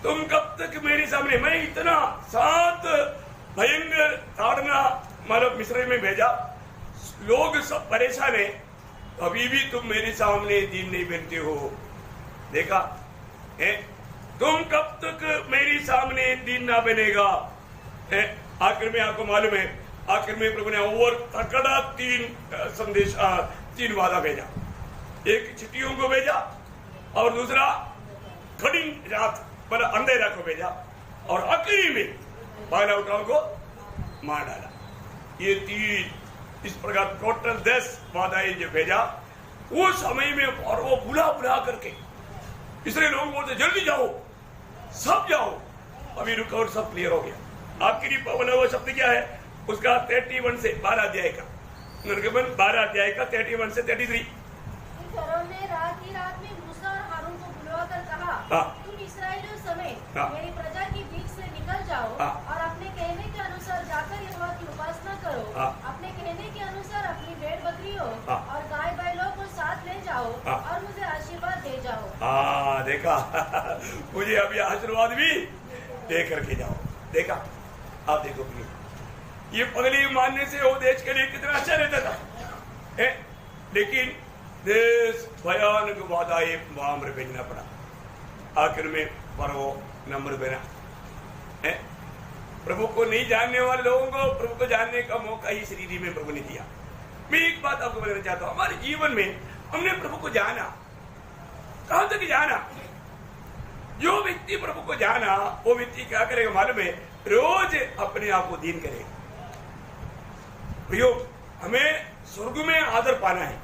तुम कब तक मेरे सामने, मैं इतना 7 भयंकर ताड़ना मतलब मिस्र में भेजा, लोग सब परेशान है, अभी भी तुम मेरे सामने दीन नहीं बनते हो। देखा है, तुम कब तक मेरे सामने दीन ना बनेगा? आखिर में आपको मालूम है, आखिर में प्रभु ने और तकड़ा 3 वादा भेजा। एक चिट्ठियों को भेजा और दूसरा कठिन रात मतलब अंधेरा को भेजा और आखिरी में बालवटाओं को मार डाला। ये 3 इस प्रकार टोटल 10 वादाएं जो भेजा, वो समय में और वो बुला बुला करके इसलिए लोग बोलते जल्दी जाओ, सब जाओ, अभी रुको और सब क्लियर हो गया। आखिरी बोला वो शब्द क्या है उसका 31 से 12 अध्याय का, निर्गमन 12 अध्याय का 31 से 33। फरोह ने रात में मूसा और हारून को बुलवाकर कहा, तुम इस्राएलियों समेत मेरी प्रजा के बीच से निकल जाओ और अपने कहने के अनुसार जाकर यहोवा की उपासना करो। अपने कहने के अनुसार अपनी भेड़ बकरियों और गाय बैलों को साथ ले जाओ और मुझे आशीर्वाद दे जाओ। देखा मुझे अभी आशीर्वाद भी दे करके जाओ। देखा, आप देखो ये पगली मानने से वो देश के लिए कितना अच्छा रहता था, लेकिन देश भयानक वादाएं वहां पर भेजना पड़ा। आखिर में फरो नंबर बना। प्रभु को नहीं जानने वाले लोगों को प्रभु को जानने का मौका ही शरीर में प्रभु ने दिया। मैं एक बात आपको बताना चाहता हूं, हमारे जीवन में हमने प्रभु को जाना, कहां तक जाना? जो व्यक्ति प्रभु को जाना वो व्यक्ति क्या करेगा मालूम है? रोज अपने आप को दीन करेगा। प्रयोग, हमें स्वर्ग में आदर पाना है,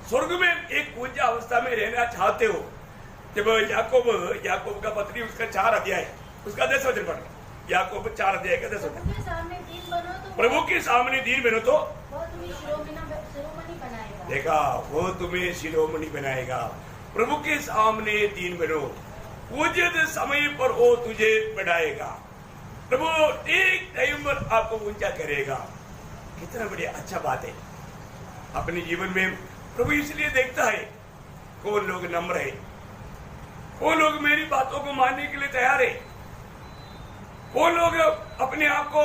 स्वर्ग में एक पूज्य अवस्था में रहना चाहते हो। जब याकूब का पत्री उसका 4 अध्याय उसका 10 वचन पढ़, याकूब 4 अध्याय का 10 वचन। प्रभु के सामने दीन बनो तो वो तुम्हें शिरोमणि बनाएगा। देखा, वो तुम्हें शिरोमणि बनाएगा। प्रभु के सामने दीन बनो, उचित समय पर वो तुझे बढ़ाएगा। प्रभु एक टाइम पर आपको ऊंचा करेगा। कितना बढ़िया अच्छा बात है। अपने जीवन में प्रभु इसलिए देखता है कौन लोग नम्र है, कौन लोग मेरी बातों को मानने के लिए तैयार है, कौन लोग अपने आप को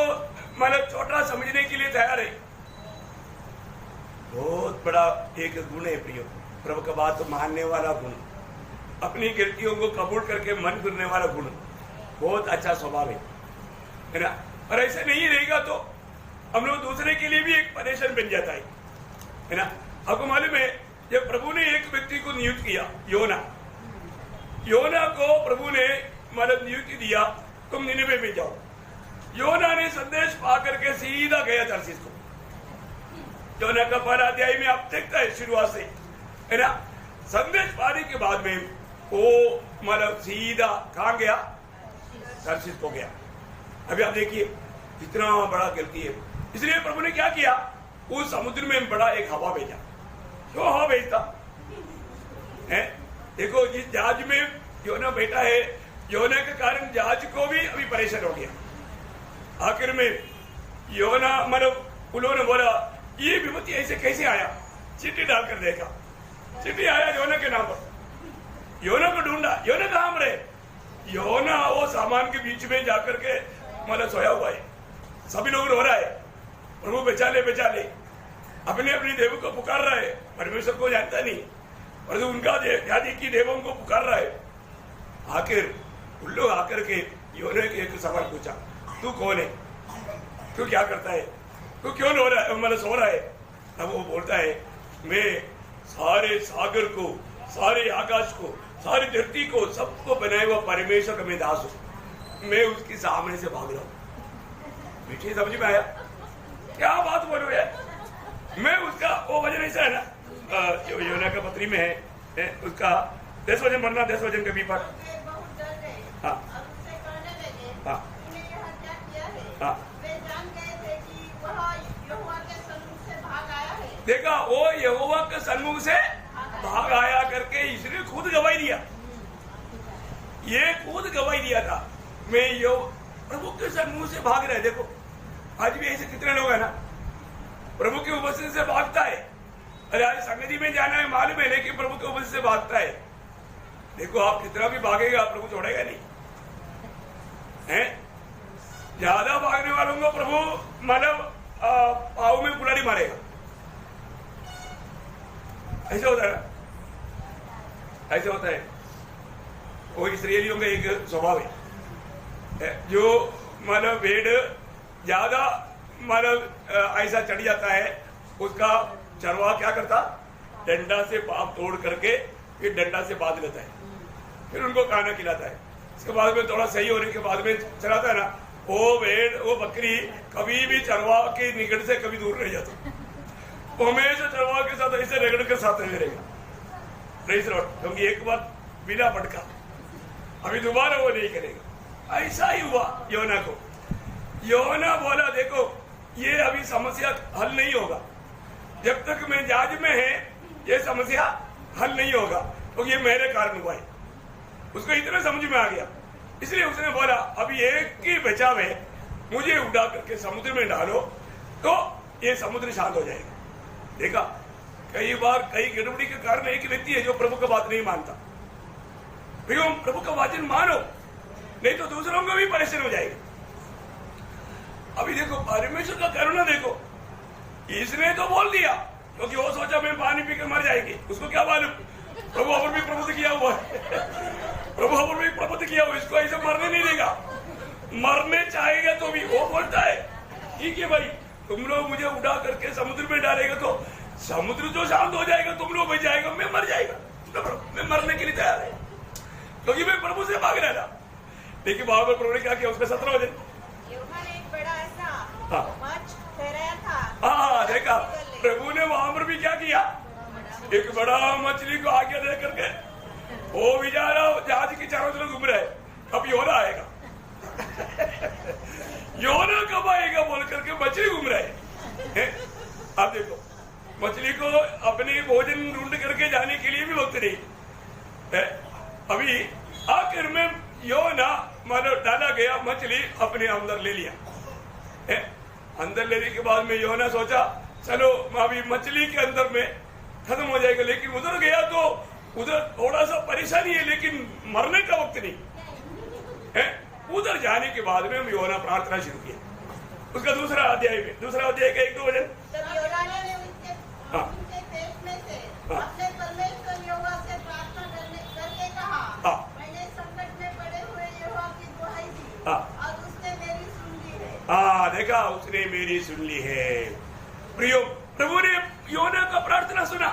मतलब छोटा समझने के लिए तैयार है। बहुत बड़ा एक गुण है प्रियो, प्रभु का बात मानने वाला गुण, अपनी गलतियों को कबूल करके मन करने वाला गुण, बहुत अच्छा स्वभाव है ना। और ऐसा नहीं रहेगा तो हम लोग दूसरे के लिए भी एक परेशान बन जाता है ना। आपको मालूम है जब प्रभु ने एक व्यक्ति को नियुक्त किया, योना को प्रभु ने मतलब नियुक्ति दिया, तुम निनिवे में जाओ। योना ने संदेश पा करके सीधा गया तर्शीश को। योना का 12 अध्याय में आप देखता है शुरुआत से, है ना। संदेश पाने के बाद में वो मतलब सीधा कहां गया? तर्शीश को गया। अभी आप देखिए कितना बड़ा गलती है। इसलिए प्रभु ने क्या किया? उस समुद्र में बड़ा एक हवा भेजा। क्यों हवा भेजता है? देखो जिस जहाज में योना बैठा है, योना के कारण जहाज को भी अभी परेशान हो गया। आखिर में योना मतलब उन्होंने बोला ये विपत्ति ऐसे कैसे आया, चिट्ठी डालकर देखा, चिट्ठी आया योना के नाम पर। योना को ढूंढा, योना कहाँ पर है? योना वो सामान के बीच में जाकर के मतलब सोया हुआ है। सभी लोग रो रहा है, प्रभु बचा ले बचा ले, अपने अपनी देवों को पुकार रहा है। परमेश्वर को जानता नहीं, परंतु उनका जाति की देवों को पुकार रहा है। आखिर उन लोग आकर के योना के एक सवाल पूछा, तू कौन है, तू क्या करता है, तू क्यों रो रहा है, मतलब सो रहा है? तब वो बोलता है, मैं सारे सागर को, सारे आकाश को, सारी धरती को, सबको बनाए हुआ परमेश्वर का मैं दास हूं, मैं उसके सामने से भाग रहा हूं। मीठी समझ में आया क्या बात बोलो यार? मैं उसका वो वजन ऐसा है ना, योना का पत्री में है उसका 10 वजन मरना, 10 वजन के भी पर हाँ हाँ हाँ देखा वो यहोवा के सन्मुख से भाग आया करके इसने खुद गवाही दिया। ये खुद गवाही दिया था, मैं यो प्रभु के सन्मुख से भाग रहे। देखो आज भी ऐसे कितने लोग हैं ना, प्रभु की उपस्थिति से भागता है। अरे आज संगति में जाना है मालूम है, लेकिन प्रभु की उपस्थिति से भागता है। देखो आप कितना भी भागेगा प्रभु छोड़ेगा नहीं है। ज्यादा भागने वालों को प्रभु मतलब पाव में कुल्हाड़ी मारेगा। ऐसा होता है ना, ऐसा होता है। वो इस्राएलियों का एक स्वभाव है, जो मतलब भेड़ ज्यादा मतलब ऐसा चढ़ जाता है, उसका चरवाहा क्या करता, डंडा से पाप तोड़ करके फिर डंडा से बांध लेता है, फिर उनको खाना खिलाता है। इसके बाद में थोड़ा सही होने के बाद में चलाता है ना, वो भेड़ वो बकरी कभी भी चरवाहा के निकट से कभी दूर नहीं जाता। वो हमेशा चरवाहा के साथ ऐसे रगड़ के साथ रहेगा, नहीं क्योंकि एक बार बिना भटका, अभी दोबारा वो नहीं करेगा। ऐसा ही हुआ योना को। योना बोला देखो ये अभी समस्या हल नहीं होगा, जब तक मैं जहाज में है ये समस्या हल नहीं होगा, तो ये मेरे कारण हुआ है। उसको इतना समझ में आ गया, इसलिए उसने बोला अभी एक ही बचाव है, मुझे उड़ा करके समुद्र में डालो तो ये समुद्र शांत हो जाएगा। देखा कई बार कई गड़बड़ी के कारण एक व्यक्ति है जो प्रभु का बात नहीं मानता। प्रभु का वचन मानो, नहीं तो दूसरों को भी परेशान हो जाएगा। अभी देखो परमेश्वर का करुणा देखो, इसने तो बोल दिया क्योंकि वो सोचा मैं पानी पीकर मर जाएंगे, उसको क्या मालूम प्रभु और भी प्रबुद्ध किया हुआ है। प्रभु और भी प्रबुद्ध किया हुआ, इसको ऐसे मरने नहीं देगा। मरने चाहेगा तो भी वो बोलता है ठीक है भाई, तुम लोग मुझे उड़ा करके समुद्र में डालेगा तो समुद्र जो शांत हो जाएगा, तुम लोग बच जाएगा, मैं मर जाएगा, मैं मरने के लिए तैयार है क्योंकि मैं प्रभु से भाग रहा था। लेकिन वहां पर प्रभु ने क्या किया, उसका 17 वजन हाँ देखा प्रभु ने वहां पर भी क्या किया, एक बड़ा मछली को आगे दे करके वो बेचारा जहाज की चारों तरफ घूम रहा है, कब योना आएगा योना कब आएगा बोल करके मछली घूम रहा है। अब देखो मछली को अपने भोजन ढूंढ करके जाने के लिए भी वक्त नहीं है। अभी आखिर में योना मानो डाला गया, मछली अपने अंदर ले लिया है। अंदर लेने के बाद में योना सोचा चलो अभी मछली के अंदर में खत्म हो जाएगा, लेकिन उधर गया तो उधर थोड़ा सा परेशानी है, लेकिन मरने का वक्त नहीं है। उधर जाने के बाद में हम योना प्रार्थना शुरू किया। उसका दूसरा अध्याय में, दूसरा अध्याय का 1-2 वचन अपने परमेश्वर यहोवा से प्रार्थना करके कहा, मैंने संकट में पड़े हुए यहोवा की दुहाई दी और उसने मेरी सुन ली है। देखा उसने मेरी सुन ली है। प्रियो प्रभु ने योना का प्रार्थना सुना,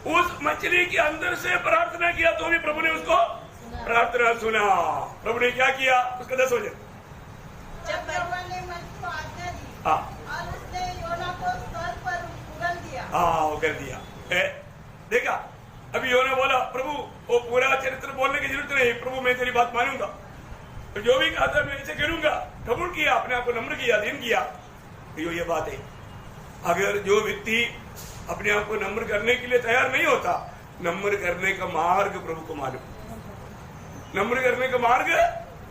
उस मछली के अंदर से प्रार्थना किया तो भी प्रभु ने उसको प्रार्थना सुना। प्रभु ने क्या किया, उसका 10 वचन जब यहोवा ने मछली को आज्ञा दी और उसने योना को स्तर पर उगल दिया। देखा अभी योना बोला प्रभु वो पूरा चरित्र बोलने की जरूरत नहीं, प्रभु मैं तेरी बात मानूंगा, तो जो भी कहा था मैं ऐसे करूंगा। कबूल किया, अपने आप को नम्र किया, दीन किया। तो ये बात है। अगर जो व्यक्ति अपने आप को नम्र करने के लिए तैयार नहीं होता, नम्र करने का मार्ग प्रभु को मालूम, नम्र करने का मार्ग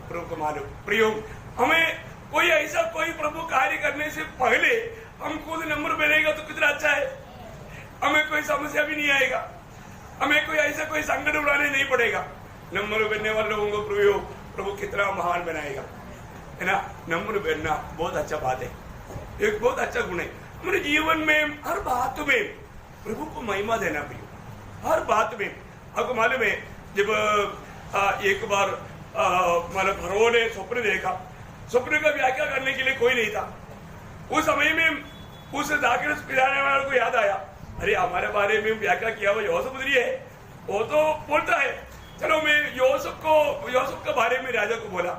प्रभु को मालूम। प्रियो, हमें कोई ऐसा कोई प्रभु कार्य करने से पहले हम खुद नम्र बनेगा तो कितना अच्छा है। हमें कोई समस्या भी नहीं आएगा, हमें कोई ऐसा कोई संकट उड़ाने नहीं पड़ेगा। नम्र बनने वाले लोगों को प्रभु कितना महान बनाएगा, है ना। नम्र बनना बहुत अच्छा बात है, एक बहुत अच्छा गुण है। हमारे जीवन में हर बात में प्रभु को महिमा देना भी, हर बात में। आपको मालूम है, जब एक बार मतलब फरोह ने स्वप्न देखा, स्वप्न का व्याख्या करने के लिए कोई नहीं था। उस समय में उस दाखिल पिलाने वाले को याद आया, अरे हमारे बारे में व्याख्या किया हुआ यूसुफ उधरी है, वो तो बोलता है, चलो मैं यूसुफ के बारे में राजा को बोला।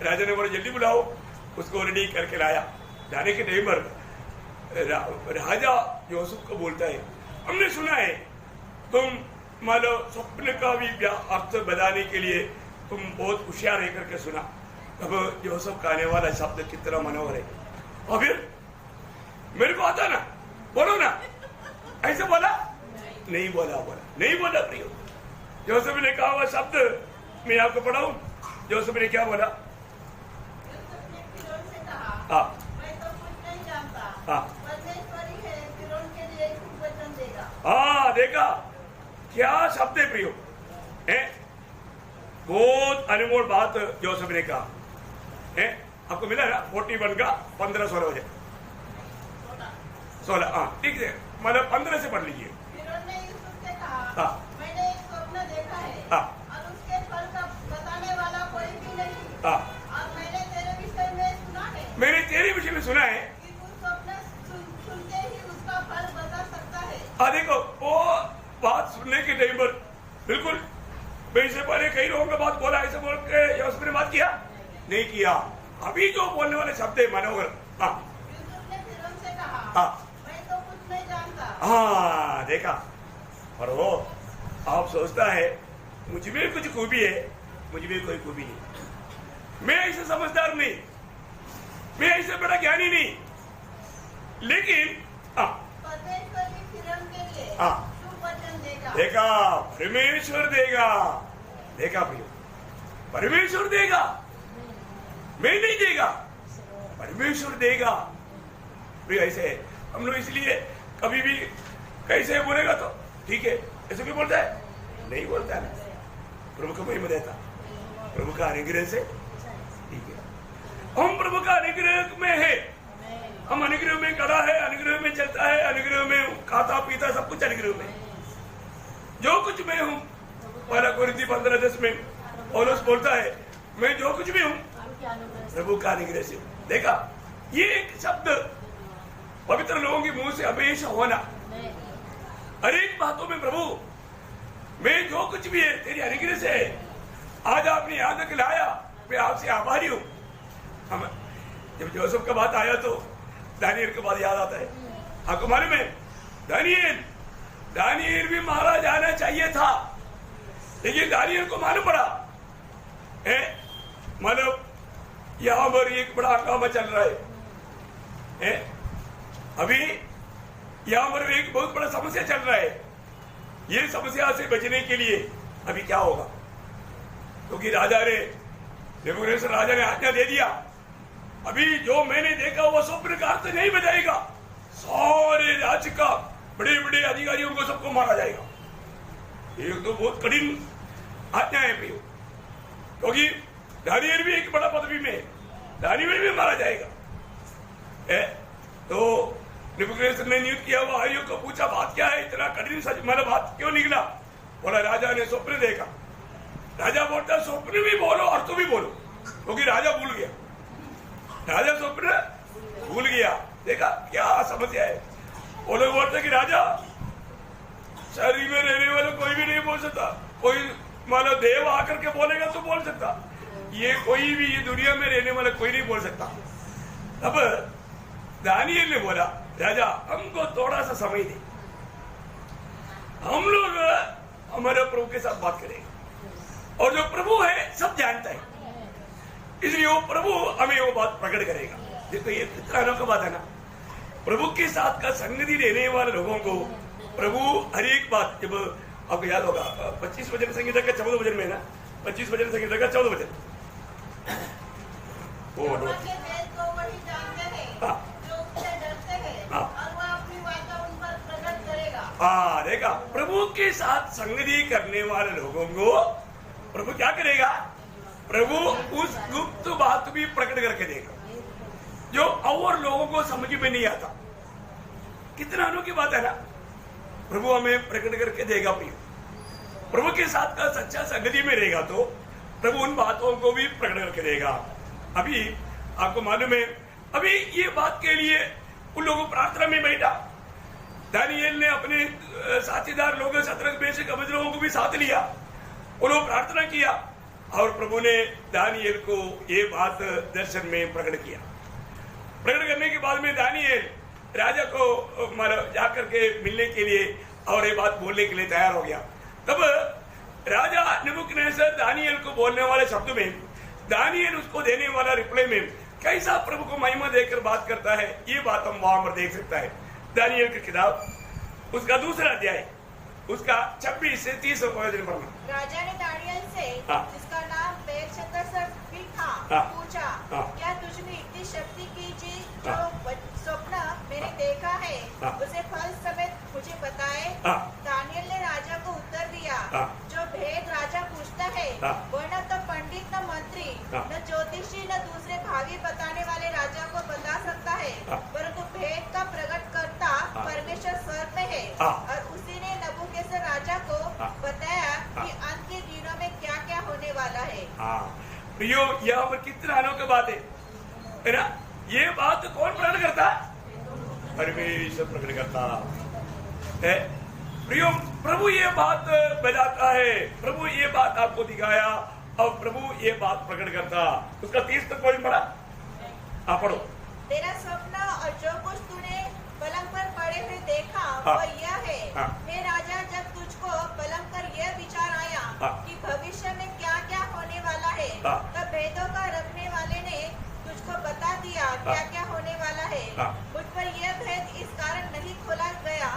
राजा ने बोला जल्दी बुलाओ, उसको रेडी करके लाया। जाने के टाइम पर राजा यूसुफ को बोलता है, हमने सुना है तुम मानो स्वप्न का भी अर्थ बताने के लिए तुम बहुत होशियार है करके सुना। अब यूसुफ का आने वाला शब्द कितना मनोहर है। और फिर मेरे को आता ना, बोलो ना, ऐसे बोला नहीं बोला प्रियो। यूसुफ ने कहा हुआ शब्द मैं आपको पढ़ाऊं। यूसुफ ने क्या बोला? हाँ, देखा क्या शब्द है प्रियो, बहुत अनमोल बात यूसुफ ने कहा है। आपको मिला ना 41 का 15-16 बजे 16, हाँ ठीक है, मतलब 15 से पढ़ लीजिए। हाँ, मैंने एक स्वप्न देखा है, हाँ, और उसके फल का बताने वाला कोई भी नहीं। हाँ, और मैंने तेरे विषय में सुना है, मैंने तेरे विषय में सुना है कि तू स्वप्न सुनते ही उसका फल बता सकता है। हाँ, देखो वो बात सुनने के टाइम पर बिल्कुल मैं इससे पहले कई लोगों का बात बोला, ऐसे बोल के यूसुफ ने बात किया नहीं किया। अभी जो बोलने वाले शब्द है मनोहर। हाँ, यूसुफ ने फिर उनसे कहा, हाँ, मैं तो कुछ नहीं जानता। हाँ, देखा। और वो आप सोचता है मुझ में कुछ खूबी है, मुझ में कोई खूबी नहीं, मैं ऐसे समझदार नहीं, मैं ऐसे बड़ा ज्ञानी नहीं, लेकिन परमेश्वर की फिरन के लिए शुभ वचन देगा। देखा, परमेश्वर देगा। देखा प्रियो, परमेश्वर देगा, मैं नहीं देगा, परमेश्वर देगा। प्रियो ऐसे हम लोग इसलिए कभी भी कैसे बोलेगा तो ठीक है ऐसे भी बोलता है, नहीं बोलता है ना। प्रभु को महिमा देता, प्रभु का अनुग्रह से ठीक है। हम प्रभु का अनुग्रह में है, हम अनुग्रह में खड़ा है, अनुग्रह में चलता है, अनुग्रह में खाता पीता सब कुछ अनुग्रह में। जो कुछ मैं हूँ, पहला कोरिन्थी 15:10 में पौलुस बोलता है, मैं जो कुछ भी हूँ प्रभु का अनुग्रह से। देखा, ये एक शब्द पवित्र लोगों के मुंह से हमेशा होना, हर एक बातों में प्रभु मैं जो कुछ भी है तेरी अनुग्रह से है। आज आपने याद तक लाया, मैं आपसे आभारी हूँ। हम जब यूसुफ का बात आया तो दानियल का बात याद आता है। आपको मालूम है दानियल भी मारा जाना चाहिए था, लेकिन दानियल को मालूम पड़ा मतलब यहाँ पर एक बड़ा हंगामा चल रहा है, अभी यहाँ पर एक बहुत बड़ा समस्या चल रहा है। ये समस्या से बचने के लिए अभी क्या होगा, क्योंकि राजा ने आज्ञा दे दिया, अभी जो मैंने देखा वो स्वप्न का अर्थ नहीं बताएगा, सारे राज्य का बड़े बड़े अधिकारियों को सबको मारा जाएगा। ये तो बहुत कठिन आज्ञा है प्रियो, क्योंकि दानियल भी एक बड़ा पदवी में, दानियल भी मारा जाएगा। तो नेबूकदनेस्सर ने नियुक्त किया हुआ आयोग को पूछा, बात क्या है, इतना कठिन मतलब बात क्यों निकला? बोला राजा ने स्वप्न देखा। राजा बोलता स्वप्न भी बोलो अर्थ भी बोलो, क्योंकि राजा भूल गया, राजा स्वप्न भूल गया। देखा क्या समस्या है। वो लोग बोलते कि राजा शरीर में रहने वाले कोई भी नहीं बोल सकता, कोई मानो देव आकर के बोलेगा तो बोल सकता, ये कोई भी ये दुनिया में रहने वाला कोई नहीं बोल सकता। अब दानियल ने बोला, राजा हमको थोड़ा सा समय दे, हम लोग हमारे प्रभु के साथ बात करेंगे, और जो प्रभु है सब जानता है, इसलिए वो प्रभु हमें वो बात प्रकट करेगा। देखो ये कितना अनोखा बात है ना, प्रभु के साथ का संगति रहने वाले लोगों को प्रभु हर एक बात, जब आपको याद होगा 25 वचन संगीता का 14 वचन में ना, 25 वचन संगीता का 14 वचन, यहोवा के वेद को वही जानते हैं जो उससे डरते हैं, और वह अपनी वाचा उन पर प्रकट करेगा। देखा, प्रभु के साथ संगति करने वाले लोगों को प्रभु क्या करेगा? प्रभु उस गुप्त बात भी प्रकट करके देगा जो और लोगों को समझ में नहीं आता। कितना अनोखी बात है ना, प्रभु हमें प्रकट करके देगा। प्रभु के साथ का सच्चा संगति में रहेगा तो प्रभु उन बातों को भी प्रकट करके देगा। अभी आपको मालूम है, अभी ये बात के लिए उन लोगों प्रार्थना में बैठा, दानिएल ने अपने साथीदार लोगों 17 में से कम लोगों को भी साथ लिया, वो लोग प्रार्थना किया और प्रभु ने दानिएल को ये बात दर्शन में प्रकट किया। प्रकट करने के बाद में दानिएल राजा को जाकर के मिलने के लिए और ये बात बोलने के लिए तैयार हो गया। तब राजा नबूकदनेस्सर दानिएल को बोलने वाले शब्द में दानिएल उसको देने वाला रिप्लाई में कैसा प्रभु को महिमा देकर बात करता है, ये बात हम वहां पर देख सकता है। दानिएल की किताब उसका 2 अध्याय उसका 26 से 30 वचन पढ़ना। राजा ने दानिएल से जिसका नाम बेलशस्सर भी था पूछा, क्या तुझमें इतनी शक्ति की चीज जो स्वप्न मैंने देखा है उसे फल समेत मुझे बताए? दानिएल ने राजा को उत्तर दिया, जो भेद राजा पूछता है वो न तो पंडित न मंत्री न ज्योतिषी न दूसरे भावी बताने वाले राजा को बता सकता है, परंतु भेद का प्रकट करता परमेश्वर स्वर्ग में है। और उसी ने नबूकदनेस्सर राजा को बताया कि अंत के दिनों में क्या क्या होने वाला है। प्रियो, यहाँ पर कितना अनोखी बात है ना। ये बात कौन प्रकट करता? परमेश्वर प्रकट करता है। प्रियो, प्रभु ये बात बताता है, प्रभु ये बात आपको दिखाया और प्रभु ये बात प्रकट करता। उसका 30 तक पॉइंट पढ़ा, पढ़ो। तेरा स्वप्न और जो कुछ तूने पलंग पर पड़े हुए देखा वो यह है, हे राजा, जब तुझको पलंग पर यह विचार आया कि भविष्य में क्या क्या होने वाला है, तब भेदों का रखने वाले ने तुझको बता दिया क्या क्या होने वाला है। मुझ पर यह भेद इस कारण नहीं खोला गया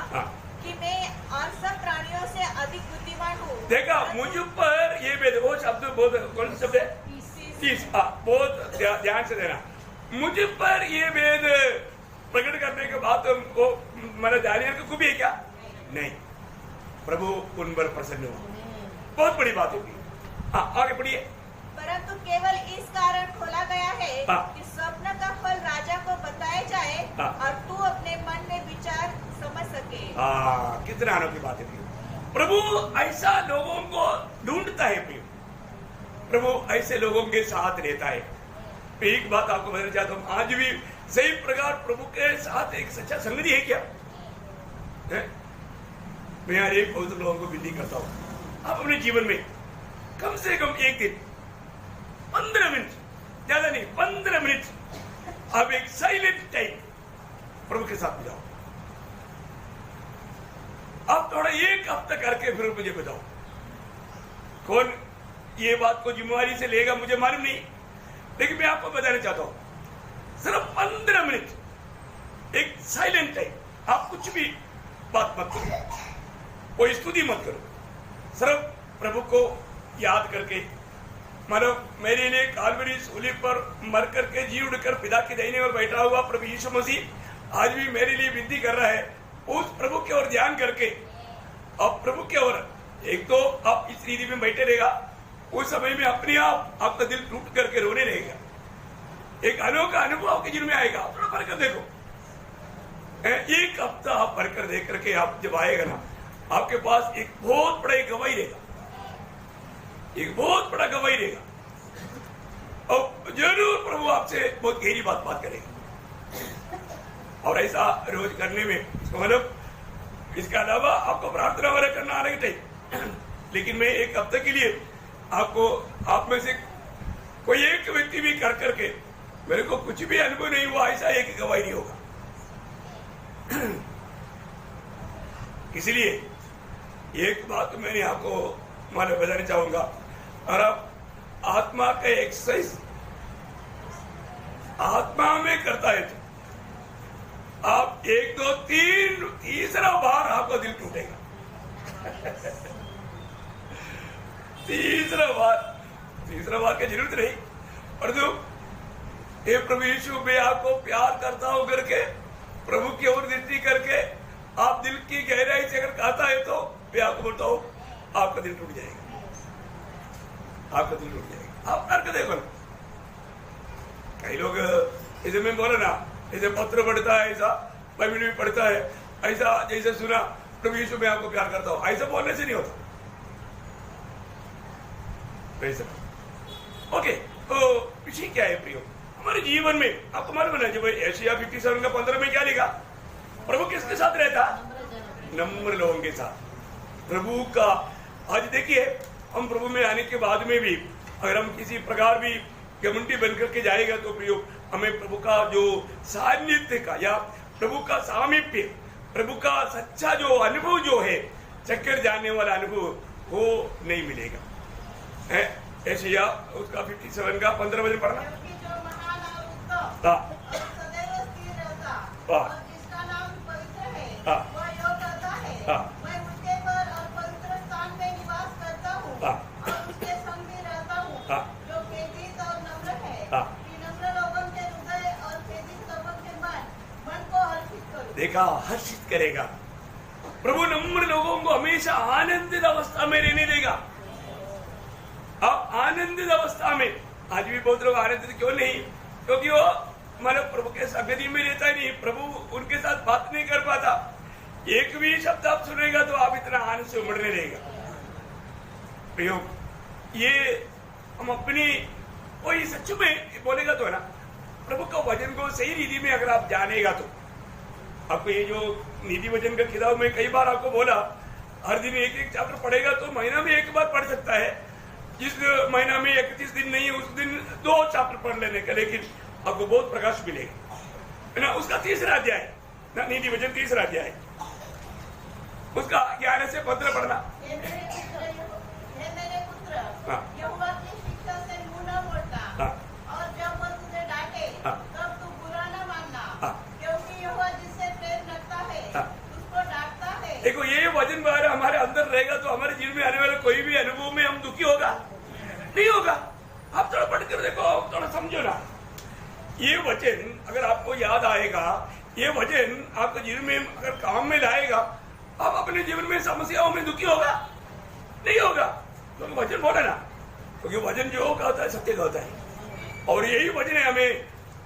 कि मैं और सब प्राणियों से अधिक बुद्धिमान हूँ। देखा, मुझ पर ये भेद, वो शब्द बहुत, कौन सा शब्द है? 30। बहुत ध्यान से देना। मुझ पर ये भेद प्रकट करने के बाद वो मैंने दानिएल को भी है क्या? नहीं, प्रभु उन पर प्रसन्न हुआ। बहुत बड़ी बात होगी। आगे बढ़िए। परंतु केवल इस कारण खोला गया है कि स्वप्न का फल राजा को बताया जाए और तू अपने मन में विचार समझ सके। कितना अनोखी बात है। प्रभु ऐसा लोगों को ढूंढता है, प्रभु ऐसे लोगों के साथ रहता है। एक बात आपको बताना चाहता हूँ, आज भी सही प्रकार प्रभु के साथ एक सच्चा संगति है क्या? मैं हर एक बहुत लोगों को विनती करता हूँ, आप अपने जीवन में कम से कम एक दिन 15 मिनट, ज्यादा नहीं 15 मिनट आप एक साइलेंट टाइम प्रभु के साथ बिताओ। आप थोड़ा एक हफ्ता करके फिर मुझे बताओ। कौन ये बात को जिम्मेवारी से लेगा मुझे मालूम नहीं, लेकिन मैं आपको बताना चाहता हूं, सिर्फ 15 मिनट एक साइलेंट टाइम, आप कुछ भी बात मत करो, कोई स्तुति मत करो, सिर्फ प्रभु को याद करके, मानो मेरे लिए कालवरी सूली पर मर करके जी उड़कर पिता के दाहिने ओर बैठा हुआ प्रभु यीशु मसीह आज भी मेरे लिए विनती कर रहा है। उस प्रभु की ओर ध्यान करके अब प्रभु की ओर, एक तो आप इस रीति में बैठे रहेगा, उस समय में अपने आप आपका दिल टूट करके रोने रहेगा, एक अनोखा अनुभव आपके जीवन में आएगा। थोड़ा भरकर देखो, एक हफ्ता आप भरकर देख करके आप जब आएगा ना, आपके पास एक बहुत बड़ा गवाही रहेगा, एक बहुत बड़ा गवाही रहेगा, और जरूर प्रभु आपसे बहुत गहरी बात करेगा। और ऐसा रोज करने में मतलब इसके अलावा आपको प्रार्थना वगैरह करना आना चाहिए, लेकिन मैं एक हफ्ते के लिए आपको, आप में से कोई एक व्यक्ति भी कर करके मेरे को कुछ भी अनुभव नहीं हुआ, ऐसा एक गवाही नहीं होगा। इसलिए एक बात मैंने आपको मानो बताना चाहूंगा, और आप आत्मा का एक्सरसाइज आत्मा में करता है आप 1 2 3 तीसरा बार आपका दिल टूटेगा। तीसरा बार की जरूरत नहीं। और जो हे प्रभु यीशु, मैं आपको प्यार करता हूं करके प्रभु की ओर दृष्टि करके आप दिल की गहराई से अगर कहता है तो मैं आपको बोलता हूं आपका दिल टूट जाएगा, आपका दिल टूट जाएगा। आप करके देखो ना। कई लोग इसे में बोले ना, इसे पत्र पढ़ता है, ऐसा बाइबल भी पढ़ता है, ऐसा जैसे सुना प्रभु यीशु मैं आपको प्यार करता हूं, ऐसा बोलने से नहीं होता। ओके, तो विषय क्या है प्रियो? हमारे जीवन में आपको मालूम है जब एशिया 57:15 में क्या लिखा? प्रभु किसके साथ रहता? नम्र लोगों के साथ। प्रभु का आज देखिए, हम प्रभु में आने के बाद में भी अगर हम किसी प्रकार भी घमंडी बनकर के जाएगा तो प्रियो, हमें प्रभु का जो सान्निध्य का या प्रभु का सामीप्य, प्रभु का सच्चा जो अनुभव जो है, चक्कर जाने वाला अनुभव वो नहीं मिलेगा। एशिया उसका 57:15 वचन पढ़ना। मैं उसके पर और पवित्र स्थान में निवास करता हूँ और उसके संग भी रहता हूँ, जो खेदित और नम्र है, कि नम्र लोगों के हृदय और खेदित लोगों के मन को हर्षित करो। देखा, हर्षित करेगा प्रभु। नम्र लोगों को हमेशा आनंदित अवस्था में रहने देगा। अब आनंदित अवस्था में आज भी बहुत लोग आनंदित क्यों नहीं? क्योंकि वो मतलब प्रभु के संगति में रहता ही नहीं, प्रभु उनके साथ बात नहीं कर पाता। एक भी शब्द आप सुनेगा तो आप इतना आनंद से उमड़ने लगेगा। प्रयोग ये हम अपनी वही सच में बोलेगा तो है ना, प्रभु का वचन को सही रीति में अगर आप जानेगा तो आपको ये जो नीति वचन का किताब में कई बार आपको बोला, हर दिन एक एक चैप्टर पढ़ेगा तो महीना में एक बार पढ़ सकता है। जिस महीना में 31 दिन नहीं है उस दिन 2 चैप्टर पढ़ लेने का, लेकिन आपको बहुत प्रकाश मिलेगा, है ना। उसका 3रा अध्याय ना, नीति वचन 3रा अध्याय, उसका 11 से 15 पढ़ना। हे मेरे पुत्र, यहोवा की शिक्षा से मुंह न मोड़ना, और जब वह तुझे डांटे तब तू बुरा न मानना, क्योंकि यहोवा जिससे प्रेम रखता है उसको डांटता है। देखो, ये वचन हमारे अंदर रहेगा तो हमारे जीवन में आने वाले कोई भी अनुभव में हम दुखी होगा नहीं होगा। आप थोड़ा पढ़कर देखो, थोड़ा समझो ना। ये वचन अगर आपको याद आएगा, ये वचन आपके जीवन में अगर काम में लाएगा, आप अपने जीवन में समस्याओं में दुखी होगा नहीं होगा। क्योंकि वचन बोला ना, क्योंकि वचन जो कहता है सत्य कहता है, और यही वचन है हमें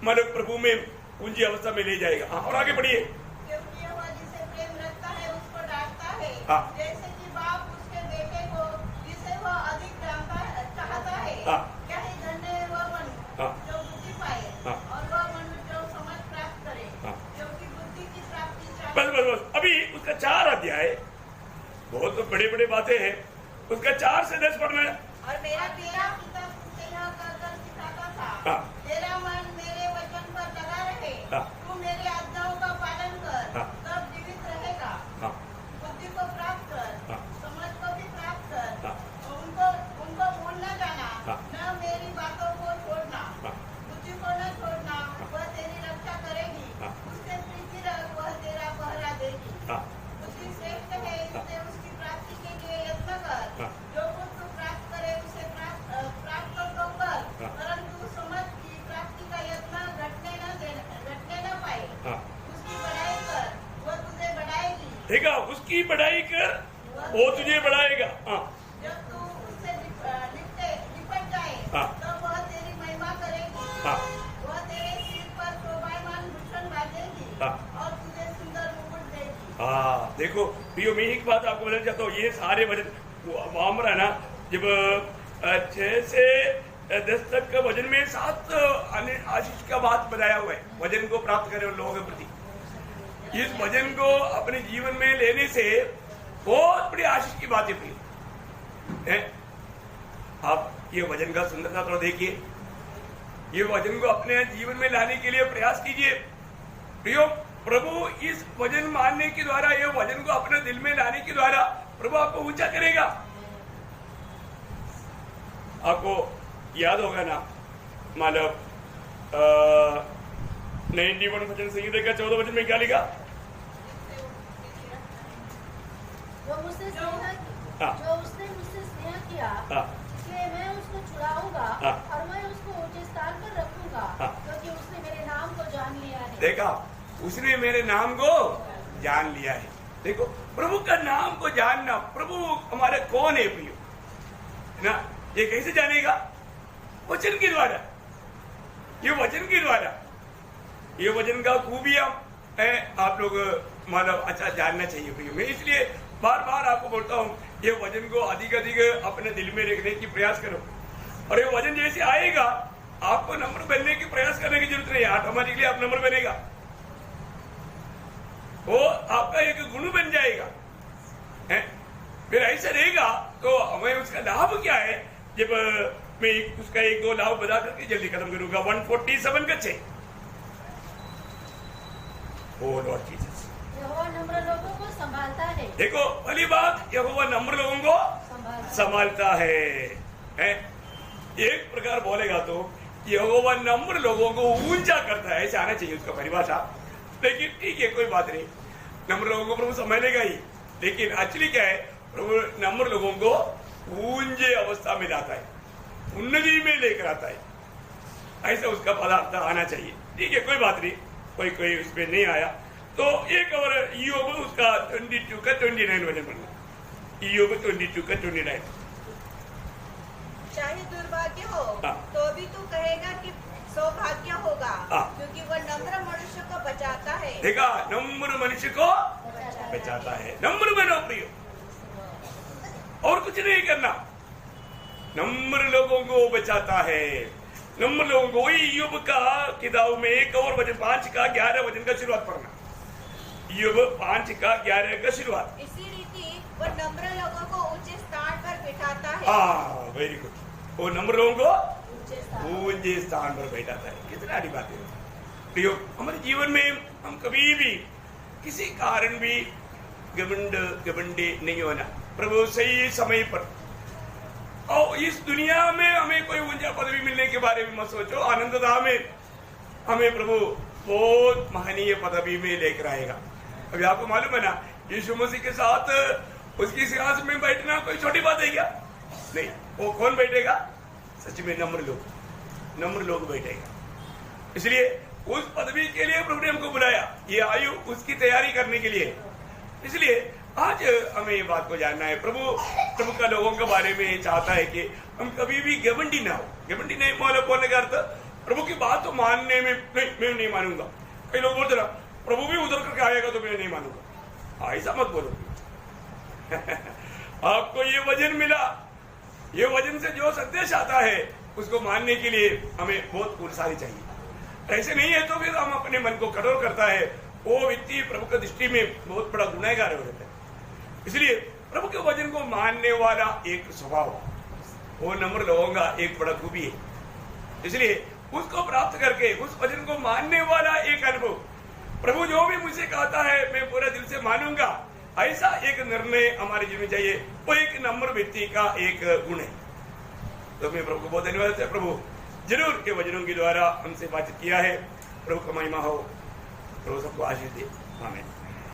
मतलब प्रभु में पूंजी अवस्था में ले जाएगा। हाँ, और आगे बढ़िए। क्योंकि वह जिसे प्रेम रखता है उसको डांटता है, जैसे कि बाप उसके बेटे को जिसे वह अधिक चाहता है। क्या ही धन्य है वह मनुष्य जो बुद्धि पाए, और वह मनुष्य जो समझ प्राप्त करे, क्योंकि बुद्धि की प्राप्ति। बस अभी उसका 4 अध्याय, बहुत बड़े बड़े बातें हैं, उसका 4 से 10 पढ़ना है। और मेरा पिता तुझसे यह कहकर सिखाता था, तेरा मन मेरे वचन पर लगा रहे, तू मेरी आज्ञाओं का पालन कर, तब जीवित रहेगा। बुद्धि को प्राप्त कर, समझ को भी प्राप्त कर, उनको भूल न जाना, न मेरी बातों को छोड़ना, बुद्धि को न छोड़ना, वह तेरी रक्षा करेगी, उससे प्रीति रख, वह तेरा पहरा देगी। बुद्धि श्रेष्ठ है, इससे उसकी प्राप्ति के लिए यत्न कर, जो कुछ तू प्राप्त करे उसे प्राप्त तो कर, परंतु समझ की प्राप्ति का यत्न घटने न पाए। उसकी बढ़ाई कर, वह तुझे बढ़ाएगी। ठीक है, उसकी बढ़ाई कर, वो तुझे बढ़ाएगा। जब तू उससे निपट जाए तब वह तेरी महिमा करेगी। वह तेरे सिर पर शोभायमान भूषण बांधेगी और तुझे सुंदर मुकुट देगी। देखो प्रियो, मैं एक बात आपको बोलना चाहता हूँ, ये सारे वचन वहां पर है ना, जब 6 से 10 तक का वचन में 7 आशीष का बात बताया हुआ है वचन को प्राप्त करे उन लोगों के प्रति। इस वचन को अपने जीवन में लेने से बहुत बड़ी आशीष की बात है। आप ये वचन का सुंदरता थोड़ा देखिए, ये वचन को अपने जीवन में लाने के लिए प्रयास कीजिए। प्रियो, प्रभु इस वचन मानने के द्वारा, ये वचन को अपने दिल में लाने के द्वारा प्रभु आपको ऊंचा करेगा। आपको याद होगा ना, मतलब 91 वचन संहिता का 14 वचन में क्या लिखा? जो उसने मुझसे स्नेह किया, इसलिए मैं उसको छुड़ाऊंगा और मैं उसको ऊंचे स्थान पर रखूंगा, क्योंकि उसने मेरे नाम को जान लिया है। देखा, उसने मेरे नाम को जान लिया है। देखो, प्रभु का नाम को जानना, प्रभु हमारे कौन है प्रियो ना, ये कैसे जानेगा? वचन के द्वारा। ये वचन के द्वारा, ये वचन का खूबियां है, आप लोग मतलब अच्छा जानना चाहिए प्रियो। मैं इसलिए बार बार आपको बोलता हूँ, ये वचन को अधिक अधिक अपने दिल में रखने की प्रयास करो, और ये वचन जैसे आएगा आपको नंबर बनने की प्रयास करने की जरूरत नहीं है, ऑटोमेटिकली आप नंबर बनेगा, वो आपका एक गुण बन जाएगा है? फिर ऐसा रहेगा तो हमें उसका लाभ क्या है? जब मैं उसका एक दो लाभ बता करके जल्दी खत्म करूंगा। 147 का 6। ओ लॉर्ड जीसस, यहोवा नम्र लोगों को संभालता है। देखो, पहली बात, यहोवा नम्र लोगों को संभालता है? एक प्रकार बोलेगा तो यहोवा नम्र लोगों को ऊंचा करता है, ऐसे आना चाहिए उसका परिभाषा। लेकिन ठीक है, कोई बात नहीं, नम्र लोगों को प्रभु संभालेगा ही, लेकिन एक्चुअली क्या है, प्रभु नम्र लोगों को ऊंचे अवस्था में लाता है, उन्नति में लेकर आता है, ऐसा उसका पदार्थ आना चाहिए। ठीक है, कोई बात नहीं, कोई उसमें नहीं आया तो एक और ईयोब उसका 22 का 29 वचन पढ़ना। ईयोब 22 का 29। चाहे दुर्भाग्य हो तो भी तू कहेगा कि सौभाग्य होगा, क्योंकि वह नम्र मनुष्य को बचाता है। देखा, नम्र मनुष्य को बचाता है। नम्र बनो प्रियो, और कुछ नहीं करना, नम्र लोगों को बचाता है। नम्र लोगों को, वही ईयोब का किताब में 1 और वचन 5 का 11 वचन का शुरुआत पढ़ना। ईयोब 5 का 11 का शुरुआत। इसी रीति वह नम्र लोगों को ऊंचे स्थान पर बिठाता है। वेरी गुड, वो नम्र लोगों को ऊंचे स्थान पर बैठाता है। कितना बड़ी बात है प्रियो। हमारे जीवन में हम कभी भी किसी कारण भी घमंडी नहीं होना, प्रभु सही समय पर। और इस दुनिया में हमें कोई ऊंचा पदवी मिलने के बारे में मत सोचो, आनंददा में हमें प्रभु बहुत महनीय पदवी में लेकर आएगा। अभी आपको मालूम है ना, यीशु मसीह के साथ उसकी सिंहासन में बैठना कोई छोटी बात है क्या? नहीं, वो कौन बैठेगा? सच में नम्र लोग बैठेगा। इसलिए उस पदवी के लिए प्रभु ने हमको बुलाया, ये आयु उसकी तैयारी करने के लिए। इसलिए आज हमें ये बात को जानना है, प्रभु का लोगों के बारे में चाहता है कि हम कभी भी घमंडी ना हो। घमंडी नहीं बोलने का अर्थ, प्रभु की बात तो मानने में नहीं, मैं नहीं मानूंगा। कई लोग बोलते ना, प्रभु भी उधर करके आएगा तो मैं नहीं मानूंगा, ऐसा मत बोलो। आपको ये वचन मिला, ये वचन से जो संदेश आता है उसको मानने के लिए हमें बहुत उल्लास चाहिए। ऐसे नहीं है तो फिर हम अपने मन को कठोर करता है, वो व्यक्ति प्रभु की दृष्टि में बहुत बड़ा गुनहगार हो जाता है। इसलिए प्रभु के वचन को मानने वाला एक स्वभाव, वो नम्र लोगों का एक बड़ा खूबी है। इसलिए उसको प्राप्त करके उस वचन को मानने वाला एक अनुभव, प्रभु जो भी मुझे कहता है मैं पूरे दिल से मानूंगा, ऐसा एक निर्णय हमारे जीवन में चाहिए। वो एक नम्र व्यक्ति का एक गुण है। तो मैं प्रभु को बहुत धन्यवाद देता हूं। प्रभु जरूर के वचनों के द्वारा हमसे बातचीत किया है। प्रभु का महिमा हो, प्रभु सबको आशीष दे। आमीन।